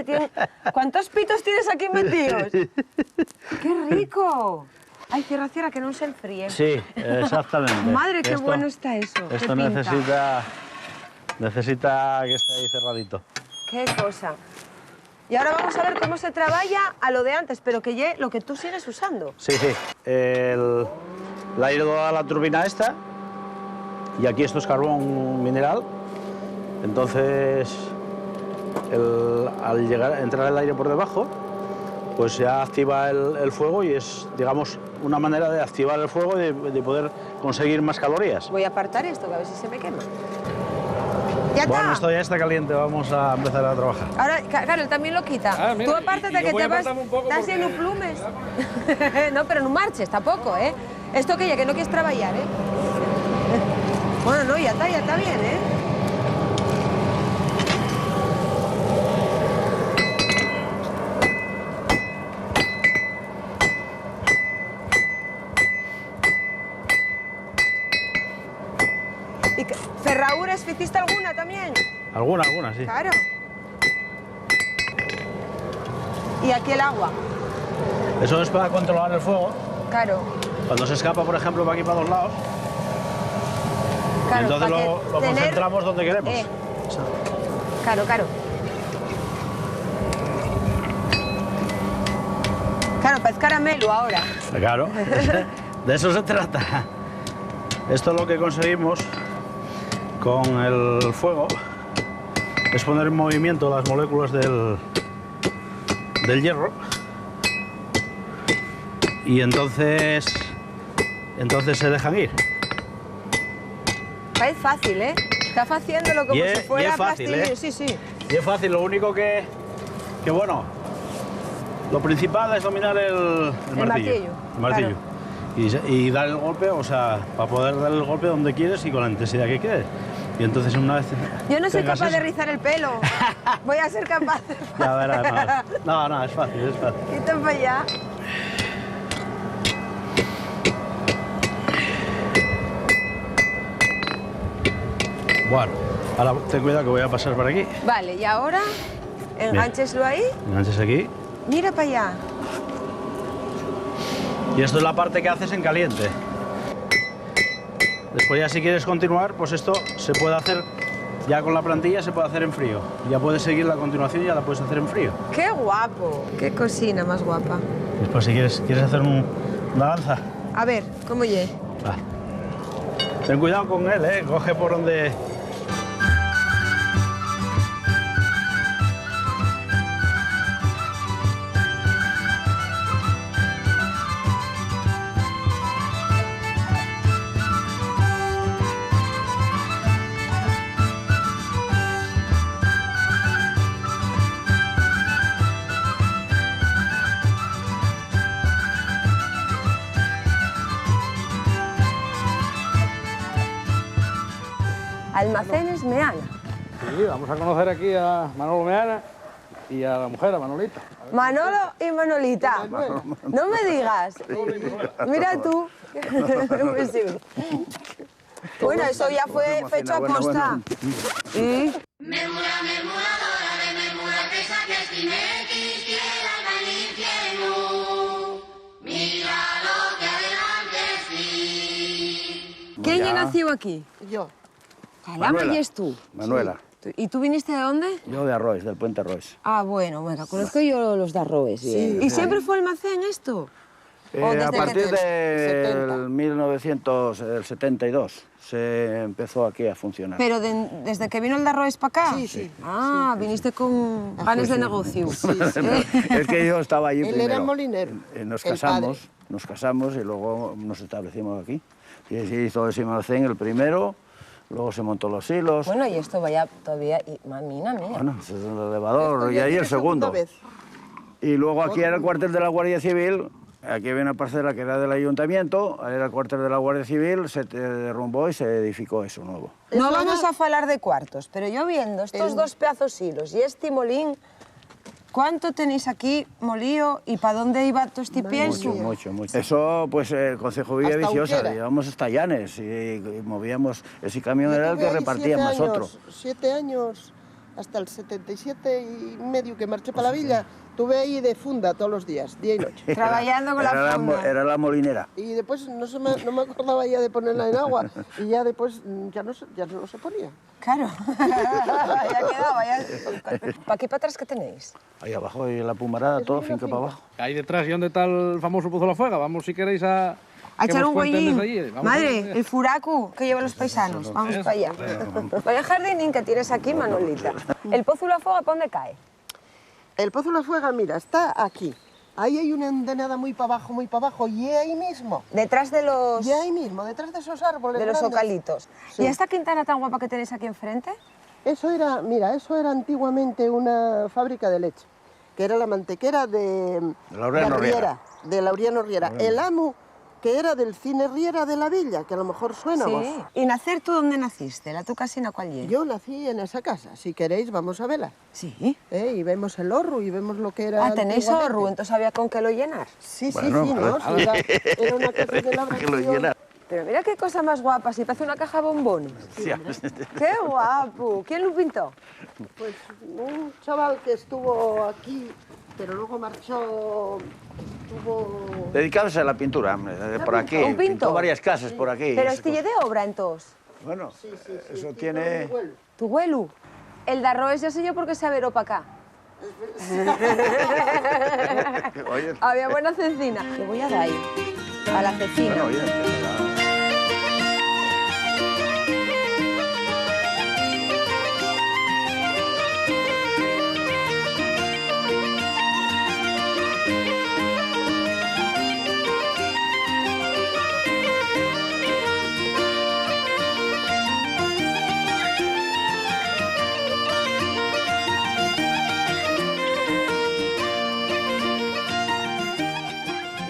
¿Cuántos pitos tienes aquí metidos? ¡Qué rico! Ay, cierra, que no se enfríe. Sí, exactamente. Madre, qué bueno está eso. Esto qué pinta. necesita que esté ahí cerradito. Qué cosa. Y ahora vamos a ver cómo se trabaja a lo de antes, pero que lo que tú sigues usando. Sí. El aire lo da la turbina esta, y aquí esto es carbón mineral. Entonces, al entrar el aire por debajo, pues ya activa el fuego y es, digamos, una manera de activar el fuego y de poder conseguir más calorías. Voy a apartar esto, que a ver si se me quema. ¡Ya Bueno, está! esto ya está caliente, vamos a empezar a trabajar. Ahora, claro, él también lo quita. Ah, mira, Tú apártate y yo que voy te a vas... apartarme un poco Estás porque- lleno de plumes. No, pero no marches tampoco, ¿eh? Esto que no quieres trabajar, ¿eh? Bueno, no, ya está bien, ¿eh? ¿Y ferraduras hiciste alguna también? Alguna, sí. Claro. Y aquí el agua. Eso es para controlar el fuego. Claro. Cuando se escapa, por ejemplo, para aquí para los lados, Claro, y entonces para lo tener- concentramos donde queremos. Claro. Claro, para caramelo ahora. Claro, de eso se trata. Esto es lo que conseguimos con el fuego, es poner en movimiento las moléculas del hierro y entonces se dejan ir. Es fácil, ¿eh? Está haciéndolo como Y si es fuera fácil, plastilina. ¿eh? Sí. Y es fácil, lo único que bueno, lo principal es dominar el martillo. El martillo. Y dar el golpe, o sea, para poder dar el golpe donde quieres y con la intensidad que quieres. Y entonces una vez... Yo no soy tengas capaz de eso- rizar el pelo. Voy a ser capaz de... Ya verás, no, es fácil. Quita para allá. Bueno, ahora ten cuidado que voy a pasar por aquí. Vale, y ahora engancheslo ahí. Enganches aquí. Mira para allá. Y esto es la parte que haces en caliente. Después ya si quieres continuar, pues esto se puede hacer, ya con la plantilla se puede hacer en frío. Ya puedes seguir la continuación y ya la puedes hacer en frío. ¡Qué guapo! ¡Qué cocina más guapa! Después si quieres hacer una lanza, A ver, ¿cómo lle? va. Ten cuidado con él, coge por donde... Almacenes Meana. Sí, vamos a conocer aquí a Manolo Meana y a la mujer, a Manolita. Manolo y Manolita. No me digas. Mira tú. Pues sí. Bueno, eso ya fue fecho a posta. ¿Quién ya nació aquí? Yo. Caramba, y es tú. Manuela. ¿Y tú viniste de dónde? Yo de Arrois, del Puente Arrois. Ah, bueno, conozco yo los de Arroes. Sí. ¿Y siempre fue almacén esto? desde A partir que- del 1972 se empezó aquí a funcionar. Pero desde que vino el Darroes para acá. Sí. Ah, viniste con ganes de negocio. Es que yo estaba allí Él primero. era molinero. Nos el casamos y luego nos establecimos aquí. Y se hizo el Simacén el primero, luego se montó los hilos. Bueno, y esto vaya todavía... Mamina mía. Bueno, ese es el elevador y ahí el segundo. Y luego aquí era el cuartel de la Guardia Civil. Aquí había una parcela que era del ayuntamiento, era el cuartel de la Guardia Civil, se derrumbó y se edificó eso nuevo. No vamos a falar de cuartos, pero yo viendo estos dos pedazos hilos y este molín, ¿cuánto tenéis aquí molío y para dónde iba todo este pienso? Mucho. Eso, pues el Concejo Villa Hasta Viciosa, Unquera. llevábamos hasta Llanes y movíamos, ese camión era el que repartía más otro. 7 años, hasta el 77 y medio que marché para la villa, estuve ahí de funda todos los días, día y noche. Trabajando con la funda. Era la molinera. Y después no me acordaba ya de ponerla en agua y ya después ya no se ponía. Claro, ya quedaba. ¿Para aquí para atrás qué tenéis? Ahí abajo, y la pumarada, todo finca para abajo. Ahí detrás, ¿y dónde está el famoso Pozo La Fuega? Vamos, si queréis, a echar un huellín. huellín. Madre, el furacu que llevan los paisanos. Vamos para allá. Vaya jardinín que tienes aquí, Manolita. ¿El Pozo La Fuega para dónde cae? El Pozo La Fuega, mira, está aquí. Ahí hay una endenada muy para abajo, y ahí mismo. Detrás de los... Y ahí mismo, detrás de esos árboles De los grandes. ocalitos. Sí. ¿Y esta quintana tan guapa que tenéis aquí enfrente? Eso era antiguamente una fábrica de leche, que era la mantequera de Laureano Riera. De Laureano Riera. El amo, que era del cine Riera de la Villa, que a lo mejor suena vos. Sí. ¿Y nacer tú dónde naciste? ¿La tu casina cuál es? Yo nací en esa casa, si queréis vamos a verla. Sí. Y vemos el horro y vemos lo que era. Ah, tenéis antiguamente. horro, entonces había con qué lo llenar. Sí, Bueno, ¿no? Sí, era una casa de la que lo llena. Pero mira qué cosa más guapa, si parece una caja de bombones. ¡Qué guapo! ¿Quién lo pintó? Pues un chaval que estuvo aquí, pero luego marchó, estuvo... Dedicándose a la pintura, por aquí. ¿Un pintor? Pintó varias casas por aquí. Pero este de obra, entonces. Bueno, eso tiene... ¿Tu huelu? El Darroes ya sé yo porque se averó para acá. Oye. Había buena cecina. Le voy a dar ahí, a la cecina. Bueno, oye,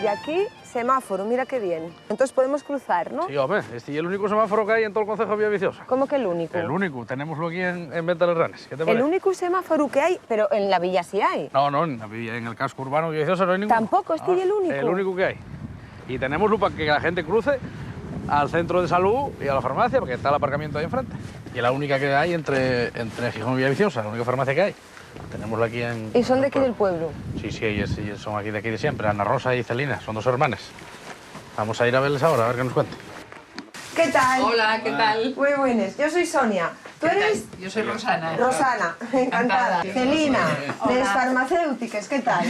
Y aquí, semáforo, mira qué bien. Entonces podemos cruzar, ¿no? Sí, hombre, este es el único semáforo que hay en todo el concejo de Villaviciosa. ¿Cómo que el único? El único, tenemoslo aquí en Venta de los Ranes. ¿Qué te parece? El único semáforo que hay, pero en la villa sí hay. No, en el casco urbano de Villaviciosa no hay ninguno. Tampoco, este es el único. El único que hay. Y tenemoslo para que la gente cruce al centro de salud y a la farmacia, porque está el aparcamiento ahí enfrente. Y es la única que hay entre Gijón y Villaviciosa, la única farmacia que hay. Tenemosla aquí en... ¿Y son de aquí del pueblo? Sí, ellas son aquí de siempre. Ana Rosa y Celina, son dos hermanas. Vamos a ir a verles ahora, a ver qué nos cuentan. ¿Qué tal? Hola, ¿qué tal? Muy buenas. Yo soy Sonia. ¿Tú eres? Yo soy Rosana. Rosana, encantada. Celina, de las farmacéuticas, ¿qué tal?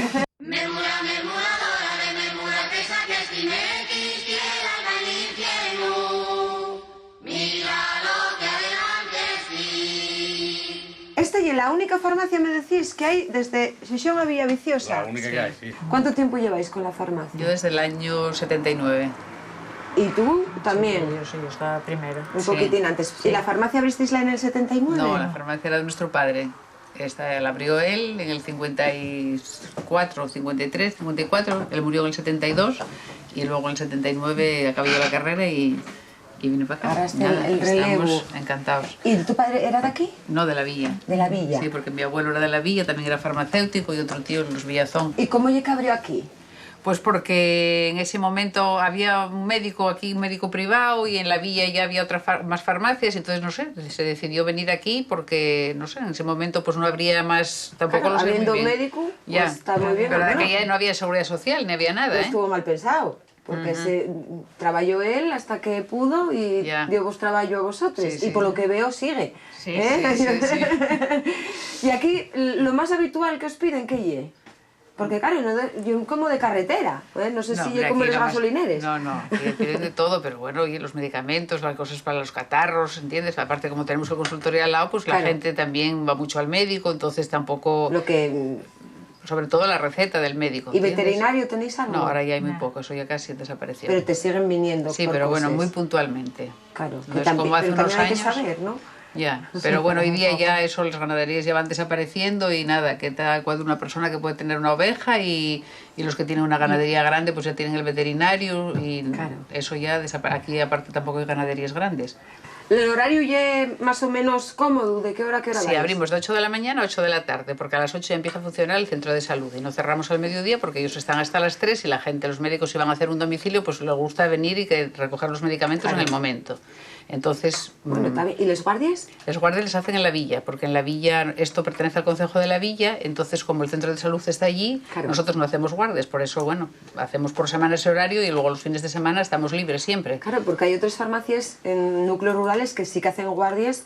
Esta es la única farmacia, me decís, que hay desde Xixón a Villaviciosa. La única que hay, sí. ¿Cuánto tiempo lleváis con la farmacia? Yo desde el año 79. ¿Y tú también? Sí, yo estaba primero. Un poquitín antes. Sí. ¿Y la farmacia abristeisla en el 79? No, la farmacia era de nuestro padre. Esta la abrió él en el 54, 53, 54. Él murió en el 72 y luego en el 79 acabó la carrera y vine para acá. Ahora está el relevo. Estamos encantados. ¿Y tu padre era de aquí? No, de la villa. De la villa. Sí, porque mi abuelo era de la villa, también era farmacéutico y otro tío en los Villazón. ¿Y cómo llega abrió aquí? Pues porque en ese momento había un médico aquí, un médico privado, y en la villa ya había más farmacias, entonces no sé, se decidió venir aquí porque, no sé, en ese momento pues no habría más, tampoco Claro, lo sé muy habiendo bien. médico, pues Ya, está muy bien. pero de Bueno, aquella no había seguridad social, ni había nada, no ¿eh? estuvo mal pensado, porque trabajó él hasta que pudo y dio vos trabajo a vosotros. Sí, sí. Y por lo que veo sigue. Sí, ¿eh? sí. Y aquí, lo más habitual que os piden, ¿qué es? Porque claro, yo como de carretera, no sé si yo como los gasolineres. No, tienen de todo, pero bueno, y los medicamentos, las cosas para los catarros, ¿entiendes? Aparte, como tenemos el consultorio al lado, pues la gente también va mucho al médico, entonces tampoco... Sobre todo la receta del médico. ¿Y veterinario tenéis algo? No, ahora ya hay muy poco, eso ya casi desapareció. Pero te siguen viniendo. Sí, pero bueno, muy puntualmente. Claro, no es como hace unos años. Hay que saber, ¿no? Ya, pero bueno, hoy día ya eso, las ganaderías ya van desapareciendo y nada, que tal cual una persona que puede tener una oveja y los que tienen una ganadería grande pues ya tienen el veterinario y eso ya desaparece. Aquí aparte tampoco hay ganaderías grandes. ¿El horario ya más o menos cómodo? ¿De qué hora a qué hora Sí, abrimos de 8 de la mañana a 8 de la tarde, porque a las 8 ya empieza a funcionar el centro de salud y no cerramos al mediodía porque ellos están hasta las 3 y la gente, los médicos, si van a hacer un domicilio, pues les gusta venir y recoger los medicamentos en el momento. Entonces... ¿Y los guardias? Los guardias les hacen en la villa, porque en la villa, esto pertenece al concejo de la villa, entonces como el centro de salud está allí, nosotros no hacemos guardias, por eso, bueno, hacemos por semana ese horario y luego los fines de semana estamos libres siempre. Claro, porque hay otras farmacias en núcleos rurales que sí que hacen guardias.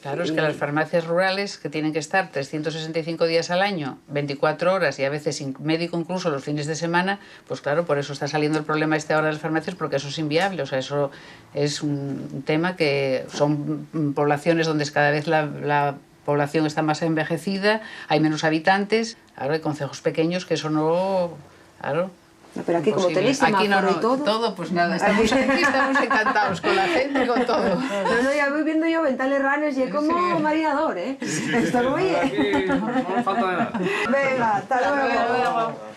Claro, es que las farmacias rurales, que tienen que estar 365 días al año, 24 horas y a veces sin médico incluso los fines de semana, pues claro, por eso está saliendo el problema ahora de las farmacias, porque eso es inviable. O sea, eso es un tema que son poblaciones donde cada vez la población está más envejecida, hay menos habitantes, ahora hay concejos pequeños que eso no... Claro. No, pero aquí como tenéis semáforo y todo... pues nada, estamos aquí, estamos encantados con la gente y con todo. No, ya voy viendo yo Ventales Ranes y es como marinador, ¿eh? Está muy bien. Aquí no falta de nada. Venga, hasta luego.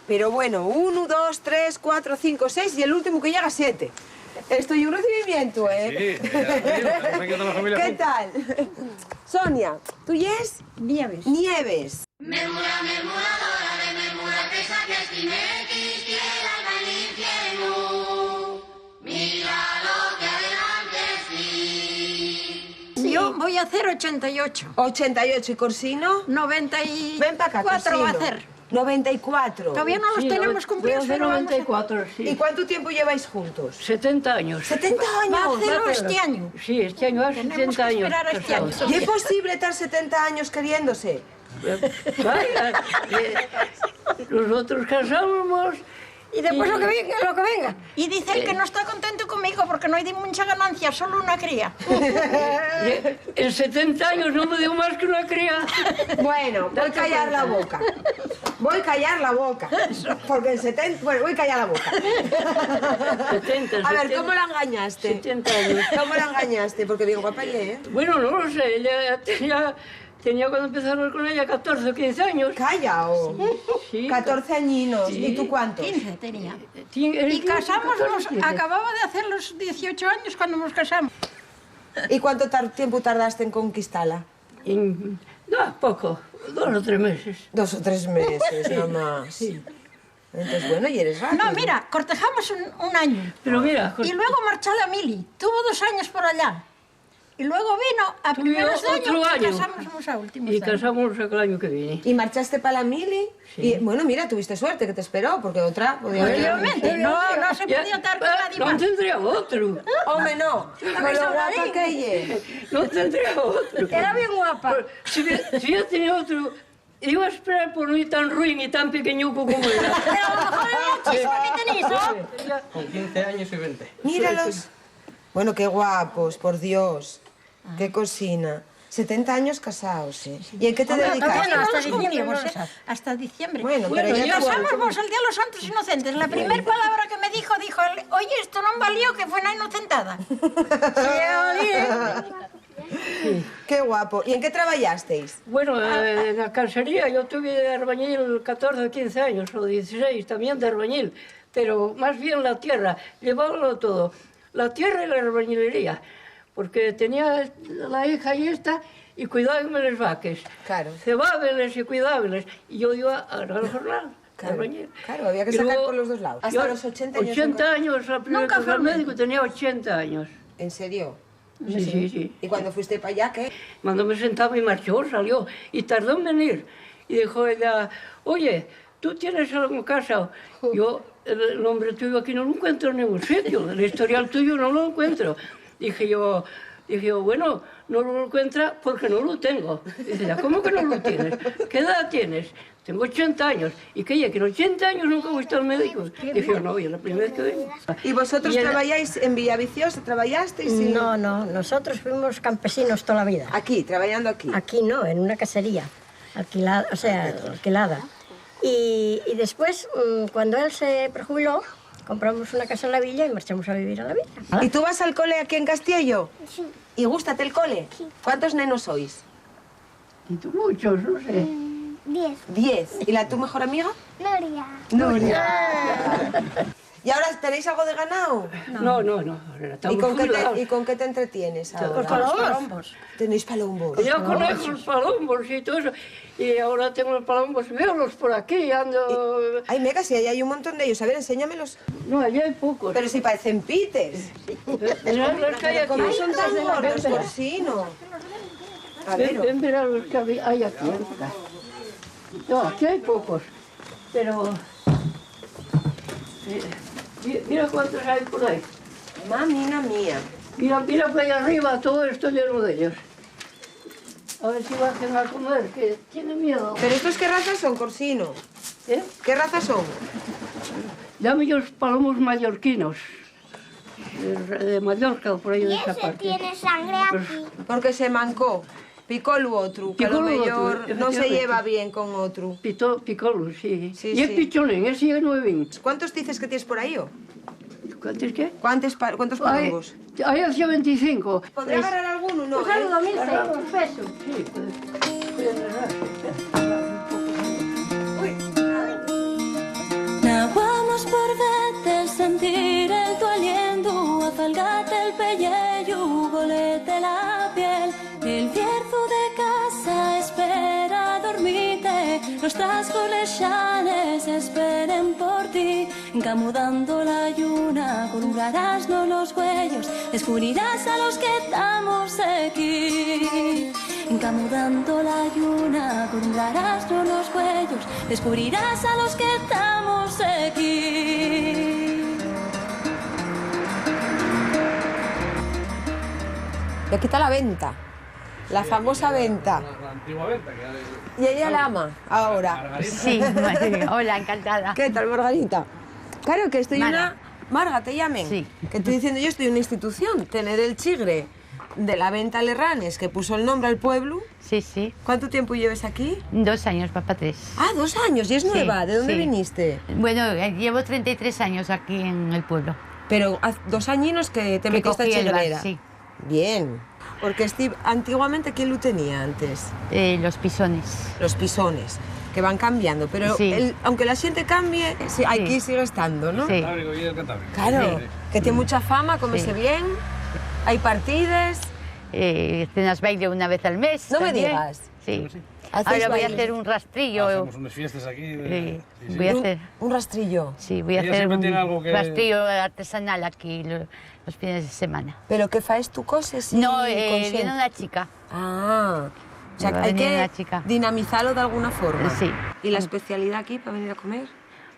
Pero bueno, 1, 2, 3, 4, 5, 6 y el último que llega 7. Esto y un recibimiento, ¿eh? Sí, ¿Qué tal? Sonia, ¿tú yes? Nieves. Nieves. Memura, memuradora de memura, que saques Timequis, quiera el infierno. Mira lo que adelante sí. Yo voy a hacer 88. 88. ¿Y Corsino? 94. Ven para acá, Corsino. Va a hacer. 94. Todavía no los tenemos cumplidos, pero 94, ¿Y cuánto tiempo lleváis juntos? 70 años. 70 años. Va a hacerlo este año. Sí, este año hace 70 años. Esperar a este año. ¿Y es posible estar 70 años queriéndose? Vaya, nosotros casamos. Y después lo que venga. Y dice él que no está contento conmigo porque no hay de mucha ganancia, solo una cría. En 70 años no me dio más que una cría. Bueno, voy a callar la boca. Voy a callar la boca. Porque en 70... Bueno, voy a callar la boca. 70, a ver, ¿cómo la engañaste? 70 años. ¿Cómo la engañaste? Porque bien guapa ella, ¿eh? Bueno, no lo sé, ella tenía cuando empezamos con ella 14 o 15 años. Calla, Sí. 14 añinos. Sí. ¿Y tú cuántos? 15 tenía. Y casamos, acababa de hacer los 18 años cuando nos casamos. ¿Y cuánto tiempo tardaste en conquistarla? No, poco, 2 o 3 meses. 2 o 3 meses, nada más. Sí. Entonces, bueno, y eres rápido. No, mira, cortejamos un año. Pero mira... Y luego marchó la Mili. Tuvo 2 años por allá. Y luego vino a primeros de año y casamos a últimos y casamos el año que viene. ¿Y marchaste para la Mili? Sí. Y bueno, mira, tuviste suerte que te esperó, porque otra podía haber... Obviamente, no se podía estar con nadie más. No tendría otro. Hombre, no. Con lo guapa que ella. No tendría otro. Era bien guapa. Si yo tenía otro... Iba a esperar por mí tan ruin y tan pequeñuco como era. Pero a lo mejor era muchísimo que tenéis, ¿no? Con 15 años y 20. Míralos. Bueno, qué guapos, por Dios. Qué cocina. 70 años casados, ¿eh? ¿Y en qué te dedicas? Bueno, hasta diciembre. Hasta diciembre. Bueno, pero ya casamos vos el día de los santos inocentes. La primera palabra que me dijo, oye, esto no valió, que fue una inocentada. Sí. Qué guapo. ¿Y en qué trabajasteis? Bueno, en la calcería. Yo tuve de albañil 14 o 15 años, o 16, también de albañil. Pero más bien la tierra, llevábalo todo. La tierra y la albañilería. Porque tenía la hija y esta y cuidábame las vacas. Claro. Cebábeles y cuidábeles. Y yo iba a la jornada. Claro, había que sacar por los dos lados. Hasta los 80 años. 80 años, la primera vez al médico tenía 80 años. ¿En serio? Sí. ¿Y cuando fuiste para allá, qué? Cuando me sentaba y marchó, salió. Y tardó en venir. Y dijo ella, oye, ¿tú tienes alguna casa? Yo, el nombre tuyo aquí no lo encuentro en ningún sitio. El historial tuyo no lo encuentro. Dije yo, bueno, no lo encuentra porque no lo tengo. Dice ella, ¿cómo que no lo tienes? ¿Qué edad tienes? Tengo 80 años. ¿Y qué? ¿Que en 80 años nunca voy a estar al médico? Dije yo, no, es la primera vez que vengo. ¿Y vosotros trabajáis en Villaviciosa? ¿Trabajasteis? No, nosotros fuimos campesinos toda la vida. ¿Aquí, trabajando aquí? Aquí no, en una casería, alquilada. Y después, cuando él se prejubiló, compramos una casa en la villa y marchamos a vivir a la villa. ¿Y tú vas al cole aquí en Castiello? Sí. ¿Y gústate el cole? Sí. ¿Cuántos nenos sois? Muchos, no sé. 10. 10. ¿Y tu mejor amiga? Noria. ¿Y ahora tenéis algo de ganado? No. ¿Y con qué te entretienes ahora? Con los palombos. ¿Tenéis palombos? Yo conozco los palombos y todo eso. Y ahora tengo los palombos, veolos por aquí, ando... Ay, Mega, si allá hay un montón de ellos. A ver, enséñamelos. No, allá hay pocos. Pero si parecen pites. ¿Cómo son tan gordos, porcino? Ven, verá los que hay aquí. No, aquí hay pocos. Pero... Mira cuántos hay por ahí. Mamina mía. Mira por ahí arriba, todo esto lleno de ellos. A ver si bajan a comer, que tienen miedo. ¿Pero estos qué razas son, Corsino? ¿Qué razas son? Llamo yo los palomos mallorquinos. De Mallorca, por ahí de esa parte. Tiene sangre aquí. Porque se mancó. Picolu otro, que a lo mejor no se lleva bien con otro. Picolu, sí. Y es pichonen, ese ya no es bien. ¿Cuántos dices que tienes por ahí? ¿Cuántos qué? ¿Cuántos palombos? Hay hacia 25. ¿Podría agarrar alguno? No, pues algo, Milce, un peso. Sí, puede Naguamos por verte, sentir el tu aliento, afalgate el pellejo, golete la piel, el cierzo de casa espera dormirte, los trasgoles llanes esperen por ti, encamudando la lluna, colorarás no los huellos, descubrirás a los que estamos aquí. Encamudando la lluna, colorarás no los huellos, descubrirás a los que estamos aquí. Y aquí está la venta, la famosa venta. La antigua venta. Y ella la ama ahora. Sí, hola, encantada. ¿Qué tal, Margarita? Claro que estoy Marga, te llamen. Sí. Que estoy diciendo yo, estoy en una institución, tener el chigre de la venta Lerranes, que puso el nombre al pueblo. Sí. ¿Cuánto tiempo lleves aquí? 2 años, papá, 3. Ah, 2 años, y es nueva. ¿De dónde viniste? Bueno, llevo 33 años aquí en el pueblo. Pero hace 2 añinos que te metiste a chigrera. Sí. Bien. Porque antiguamente, ¿quién lo tenía antes? Los pisones. Los pisones, que van cambiando. Pero aunque la gente cambie, aquí sigue estando, ¿no? Sí. Claro, que tiene mucha fama, cómese bien, hay partidas. Cenas baile una vez al mes. No también. me digas. Sí. Ahora voy a hacer un rastrillo. Hacemos unas fiestas aquí. Voy a hacer un rastrillo. Sí, voy a hacer un rastrillo artesanal aquí los fines de semana. ¿Pero qué faes tú coses? No, viene una chica. Ah, o sea, hay que dinamizarlo de alguna forma. Sí. ¿Y la especialidad aquí para venir a comer?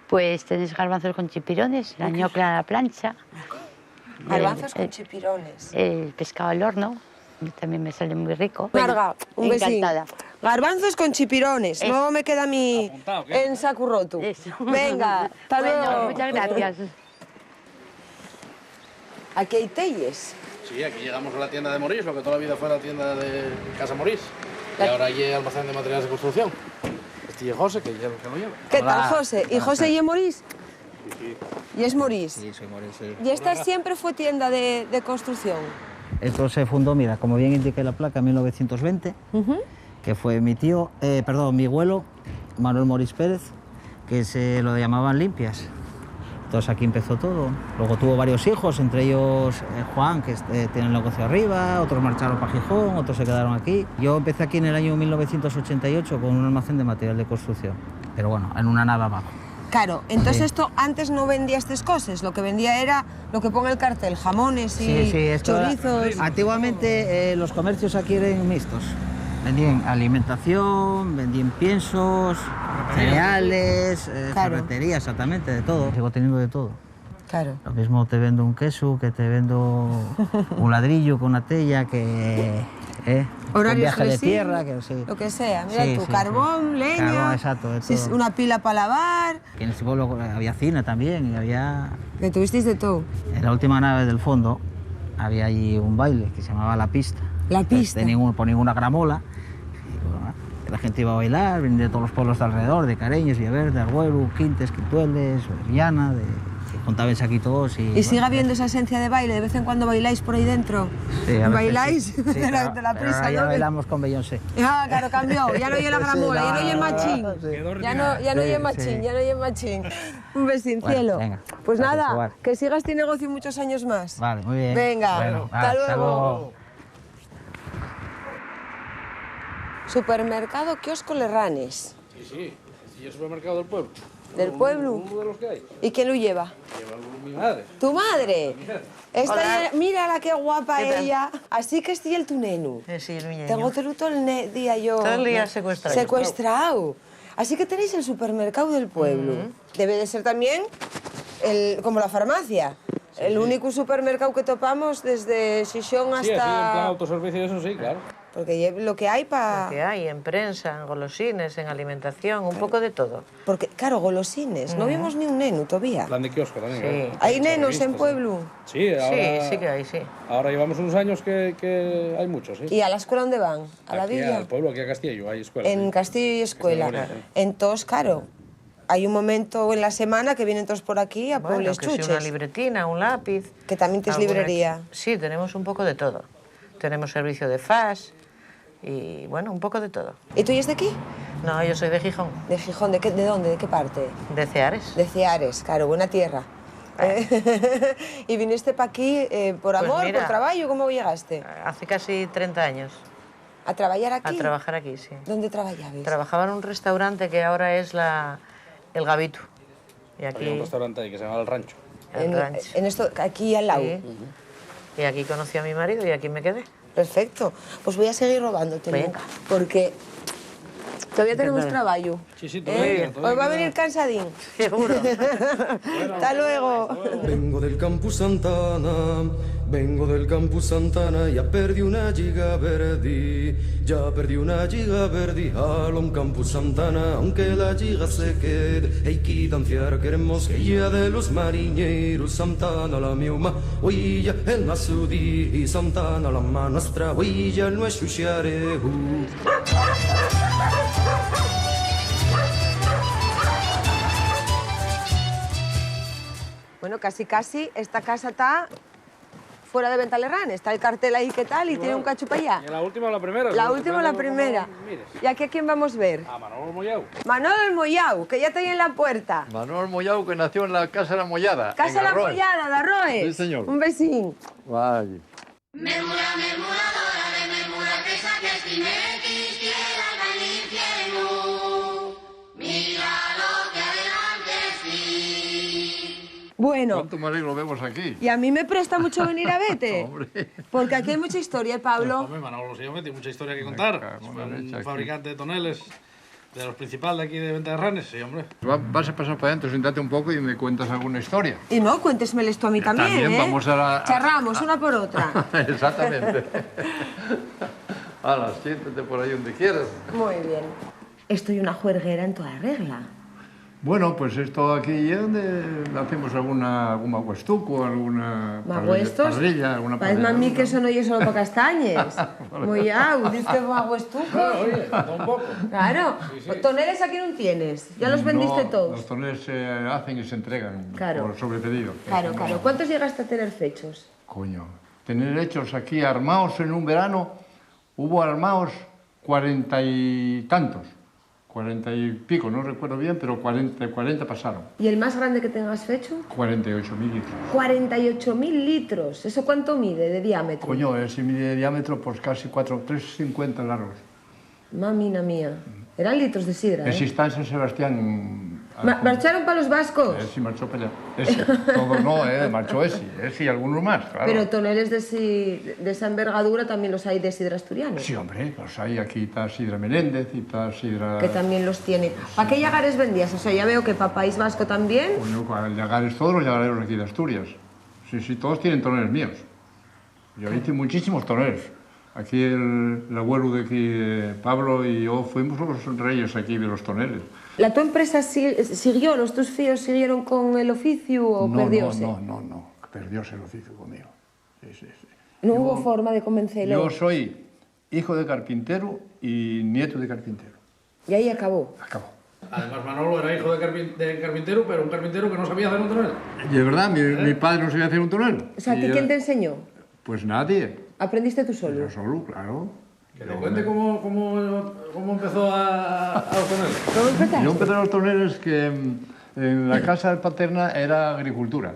Pues tenéis garbanzos con chipirones, la ñocla a la plancha. Garbanzos con chipirones. El pescado al horno, también me sale muy rico. Marga, un besín. Encantada. Garbanzos con chipirones. No me queda a mí en sacurrotu. Venga, hasta luego. Muchas gracias. Aquí hay telles. Sí, aquí llegamos a la tienda de Morís, lo que toda la vida fue la tienda de Casa Morís. Y ahora hay almacén de materiales de construcción. Este y José, que lo lleva. ¿Qué tal, José? ¿Y José y es Morís? Sí. ¿Y es Morís? Sí, soy Morís, sí. ¿Y esta siempre fue tienda de construcción? Esto se fundó, mira, como bien indica la placa, en 1920, que fue mi abuelo, Manuel Morís Pérez, que se lo llamaban Limpias. Entonces aquí empezó todo. Luego tuvo varios hijos, entre ellos Juan, que tiene el negocio arriba, otros marcharon para Gijón, otros se quedaron aquí. Yo empecé aquí en el año 1988 con un almacén de material de construcción, pero bueno, en una nave abajo. Claro, entonces Sí. esto antes no vendía estas cosas, lo que vendía era lo que pone el cartel, jamones y esto era- chorizos. Antiguamente los comercios aquí eran mixtos. Vendían alimentación, vendían piensos, cereales, ferretería, exactamente, de todo. Sigo teniendo de todo. Claro. Lo mismo te vendo un queso, que te vendo un ladrillo con una tella, que... un Horarios viaje de flexibles, tierra, que sí. lo que sea. Mira Sí, tú, sí, carbón, sí. leña, Carbón, exacto, de si es todo. una pila para lavar. Que en ese pueblo había cine también, y había... Que tuvisteis de todo. En la última nave del fondo había allí un baile que se llamaba La Pista. La Pista. Ponían una gramola, y, bueno, la gente iba a bailar, venían de todos los pueblos de alrededor, de Careños, Villaverde, Arguero, Quintes, Quintueles, Viana, juntabais aquí todos y... ¿Y sigue habiendo esa esencia de baile? ¿De vez en cuando bailáis por ahí dentro? Sí, a veces ¿Bailáis? sí. Sí, de la pero prisa, ahora ya ¿no? bailamos con Beyoncé. Ah, claro, cambió. Ya no oye la gramola, ya no oye machín. Ya no oye Sí, machín, sí. ya no oye machín. Un besín, Bueno, cielo. venga, Pues gracias, nada, igual. que sigas este negocio muchos años más. Vale, muy bien. Venga, Bueno, hasta hasta luego. luego. Supermercado Kiosco Lerranes. Sí, sí, el supermercado del pueblo. ¿Del pueblo? Uno de los que hay. ¿Y quién lo lleva? Lleva mi madre. ¿Tu madre? Esta Hola. mírala qué guapa ¿Qué tal? ella. Así que estoy el tu nenu. Sí, el niño. Tengo todo el día yo. Todo el día secuestrado. Secuestrado. Así que tenéis el supermercado del pueblo. Debe de ser también como la farmacia. El único supermercado que topamos desde Xixón hasta... Sí, así en plan autoservicio, eso sí, claro. Porque lo que hay para... Lo que hay en prensa, en golosines, en alimentación, un poco de todo. Porque, claro, golosines. No vimos ni un nenu todavía. Plan de kiosco también. claro. ¿Hay nenos Revistas, en pueblo? Sí, ahora, Sí que hay, sí. Ahora llevamos unos años que hay muchos, sí. ¿Y a la escuela dónde van? ¿A la Aquí villa? al pueblo, aquí a Castillo, hay escuela. En sí. Castillo y escuela. Castillo y Escuela. Entonces, claro, hay un momento en la semana que vienen todos por aquí a Bueno, pueblos que si chuches. una libretina, un lápiz. Que también tienes alguna- librería. Sí, tenemos un poco de todo. Tenemos servicio de FAS y, bueno, un poco de todo. ¿Y tú eres de aquí? No, yo soy de Gijón. ¿De Gijón? ¿De dónde? ¿De qué parte? De Ceares. De Ceares, claro, buena tierra. ¿Y viniste para aquí por Pues amor, mira, por trabajo? ¿Cómo llegaste? Hace casi 30 años. ¿A trabajar aquí? A trabajar aquí, sí. ¿Dónde trabajabas? Trabajaba en un restaurante que ahora es el Gavito. Y aquí, Había un restaurante ahí que se llama El Rancho. el rancho. En esto, aquí al lado. Sí. Y aquí conocí a mi marido y aquí me quedé. Perfecto. Pues voy a seguir robándote, Venga. porque todavía tenemos Encantado. trabajo. Sí, sí, Hoy va a venir cansadín. Seguro. Hasta luego. Vengo del Campus Santana, vengo del Campus Santana, ya perdí una giga verdi, ya perdí una giga verdi, a un Campus Santana, aunque la giga se quede, hay que danzar, queremos que ya de los marineros, Santana la miuma, huilla el masudi, y Santana la manastra, huilla el nuestro sharehu. Bueno, casi, esta casa está fuera de Ventalerrán. Está el cartel ahí, ¿qué tal? Y tiene un cacho para allá. ¿Y la última o la primera? La última o la primera. ¿Y aquí a quién vamos a ver? A Manolo Moyau. Manolo Moyau, que ya está ahí en la puerta. Manuel Mollao, que nació en la Casa La Mollada. Casa en La Arroz. Mollada, de Arroes. Sí, señor. Un besín. Vaya. Bueno, ¿Cuánto me alegro vemos aquí? y a mí me presta mucho venir a vete. Porque aquí hay mucha historia, Pablo. Hombre, Manolo Sillón tiene mucha historia que contar. Fue un fabricante de toneles de los principales de aquí de Ventalerranes, sí, hombre. Vas a pasar para adentro, siéntate un poco y me cuentas alguna historia. Y no, cuéntesmelo esto a mí también, También ¿eh? vamos a la... Charramos una por otra. Exactamente. Hala, siéntate por ahí donde quieras. Muy bien. Estoy una juerguera en toda regla. Bueno, pues esto aquí es donde hacemos algún maguestuco, alguna ¿Maguestos? parrilla, alguna Parece a mí que eso no es solo para castañes. Moyau, dices que maguestuco. Oye, un poco. Claro. Toneles aquí no tienes. Ya los vendiste No, todos. Los toneles se hacen y se entregan Claro. por sobrepedido. Claro, claro. ¿Cuántos llegaste a tener fechos? Coño, tener hechos aquí armados en un verano, hubo armados 40 y tantos, 40 y pico, no recuerdo bien, pero 40 pasaron. ¿Y el más grande que tengas fecho? 48.000 litros. 48.000 litros. ¿Eso cuánto mide de diámetro? Coño, ese mide de diámetro pues casi 3,50 largos. Mamina mía. Eran litros de sidra, Ese ¿eh? está en San Sebastián, ¿Marcharon para los vascos? Sí, marchó para allá. Ese, todo no, marchó ese y algunos más, claro. Pero toneles de esa envergadura también los hay de sidra asturiana. Sí, hombre, los hay. Aquí está sidra Menéndez y está sidra... Que también los tiene. ¿Para qué llagares vendías? O sea, ya veo que para País Vasco también. Bueno, llagares, todos los llagareros aquí de Asturias. Sí, todos tienen toneles míos. Yo hice muchísimos toneles. Aquí el abuelo de aquí, Pablo y yo, fuimos los reyes aquí de los toneles. ¿La tu empresa siguió? ¿Los tus fíos siguieron con el oficio o perdióse? No, perdióse el oficio conmigo. Sí. ¿No hubo forma de convencerle? Yo soy hijo de carpintero y nieto de carpintero. ¿Y ahí acabó? Acabó. Además, Manolo era hijo de carpintero, pero un carpintero que no sabía hacer un tonel. Y es verdad, mi padre no sabía hacer un tonel. O sea, ¿quién te enseñó? Pues nadie. ¿Aprendiste tú solo? Yo solo, claro. Que le cuente cómo empezó a los toneles. ¿Cómo empezaste? Yo empecé a los toneles que en la casa paterna era agricultura.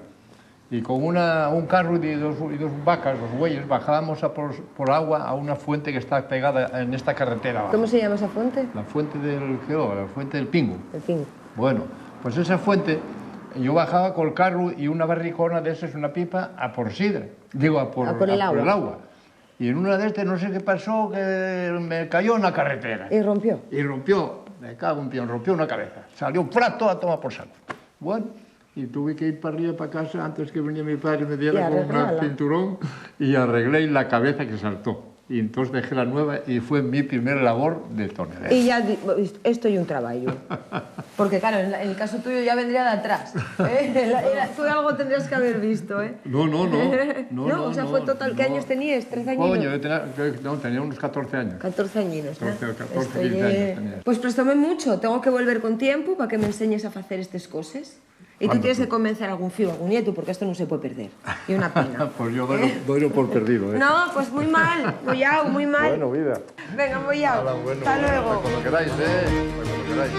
Y con un carro y dos vacas, los bueyes, bajábamos por agua a una fuente que está pegada en esta carretera abajo. ¿Cómo se llama esa fuente? La fuente del Pingo. El Pingo. Bueno, pues esa fuente, yo bajaba con el carro y una barricona de esas, una pipa, a por sidra. Digo, a por el agua. Y en una de estas, no sé qué pasó, que me cayó en la carretera. ¿Y rompió? Y rompió, me cago en pion, rompió una cabeza. Salió un plato a tomar por saco. Bueno, y tuve que ir para arriba, para casa, antes que venía mi padre y me diera con un cinturón, y arreglé la cabeza que saltó. Y entonces dejé la nueva y fue mi primera labor de tonelero. Y ya, esto y un trabajo. Porque claro, en el caso tuyo ya vendría de atrás. Tú algo tendrías que haber visto, ¿eh? No, o sea, fue total. ¿Qué años tenías? ¿13 años? Coño, yo tenía unos 14 años. 14 añinos, ¿no? 14, 15 años tenía. Pues préstóme mucho. Tengo que volver con tiempo para que me enseñes a hacer estas cosas. Y tú tienes que convencer a algún fío, algún nieto, porque esto no se puede perder. Y una pena. Pues yo doy por perdido, ¿eh? No, pues muy mal. Bollao, muy mal. Bueno, vida. Venga, bollao. Hasta luego. Cuando queráis, cuando queráis.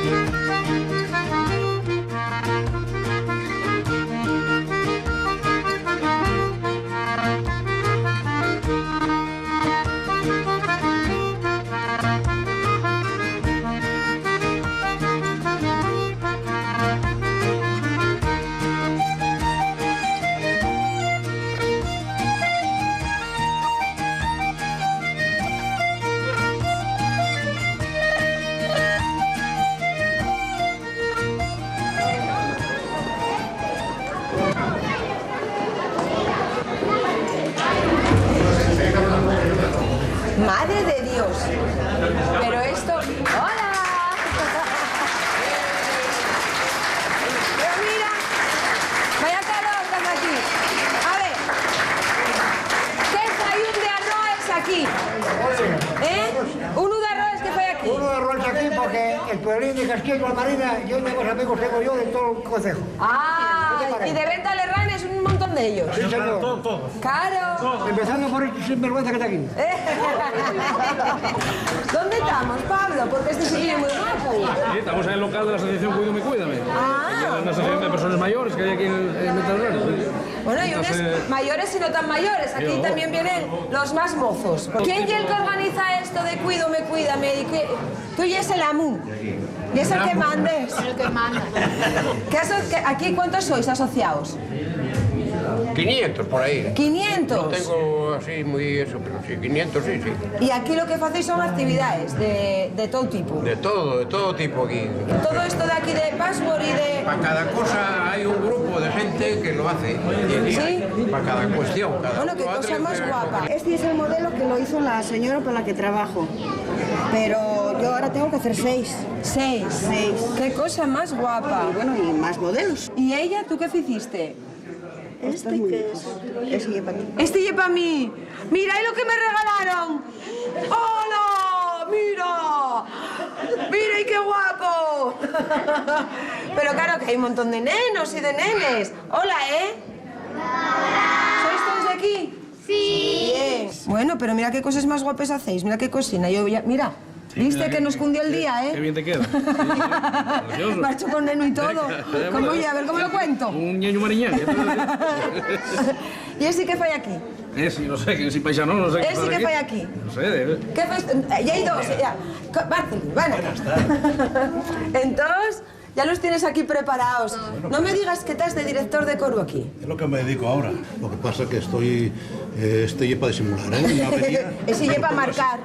Madre de Dios. Pero esto... ¡Hola! Pero mira, vaya calor que hace aquí. A ver, ¿qué hay un de arroz aquí? ¿Uno de arroz que fue aquí? Uno de arroz aquí porque el pueblín de Castillo, la Marina, yo y mis amigos tengo yo de todo el concejo. Y de venta le ranes un montón de ellos. Sí, señor. Todos. Claro. Empezando por este sinvergüenza que está aquí. ¿Dónde estamos, Pablo? Porque este chiquillo es muy guapo. Sí, estamos en el local de la asociación Cuídame, Cuídame. Es una asociación de personas mayores que hay aquí en Metalranes. Bueno, y unos mayores y no tan mayores. Aquí también vienen los más mozos. ¿Quién es el que organiza esto de Cuídame, Cuídame? Tú y es el AMU. ¿Y es el que mandes? El que manda. ¿Aquí cuántos sois asociados? 500 por ahí. 500. No tengo así muy eso, pero sí, 500 sí. Y aquí lo que hacéis son actividades de todo tipo. De todo tipo aquí. Todo esto de aquí de password y de... Para cada cosa hay un grupo de gente que lo hace. ¿Sí? Para cada cuestión. Bueno, qué cosa más guapa. Este es el modelo que lo hizo la señora con la que trabajo. Pero yo ahora tengo que hacer 6. 6. Qué cosa más guapa. Y bueno, y más modelos. ¿Y ella, tú qué hiciste? Este que es... Este y para ti. Este y para mí. Mira, ¿y lo que me regalaron? ¡Hola! ¡Mira! ¡Mira y qué guapo! Pero claro que hay un montón de nenos y de nenes. Hola, ¿Sois todos de aquí? Sí. Bien. Bueno, pero mira qué cosas más guapas hacéis. Mira qué cocina. Mira. ¿Viste que nos cundió el día, Qué bien te queda. Marcho con neno y todo. ¿Cómo ya? A ver, ¿cómo lo cuento? Un ñeño mariñán. ¿Y ese qué fue aquí? Ese, no sé, que si paisano, no sé. ¿Ese qué fue aquí? No sé, ¿Qué fue? Ya hay dos, ya. Barcelona, bueno. Entonces, Ya los tienes aquí preparados. No me digas que estás de director de coro aquí. Es lo que me dedico ahora. Lo que pasa es que estoy para disimular, ¿eh? Una avería, Ese para marcar.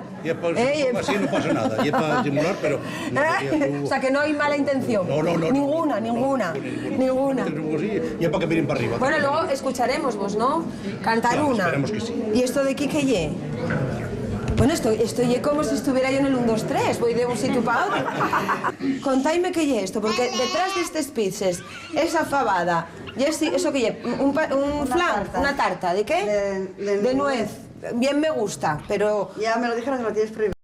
Así no pasa nada. Y para disimular, pero... O sea, que no hay mala intención. No. Ninguna. Y para que miren para arriba. Bueno, luego escucharemos vos, ¿no? Cantar Claro, una. esperemos que sí. ¿Y esto de qué ye? Bueno, esto ye como si estuviera yo en el 1, 2, 3. Voy de un sitio para otro. Contaime qué ye esto, porque detrás de estos pizzas, esa fabada, y eso que ye, un flan, una tarta, ¿de qué? De nuez. Bien me gusta, pero... Ya me lo dijeron que lo tienes prohibido.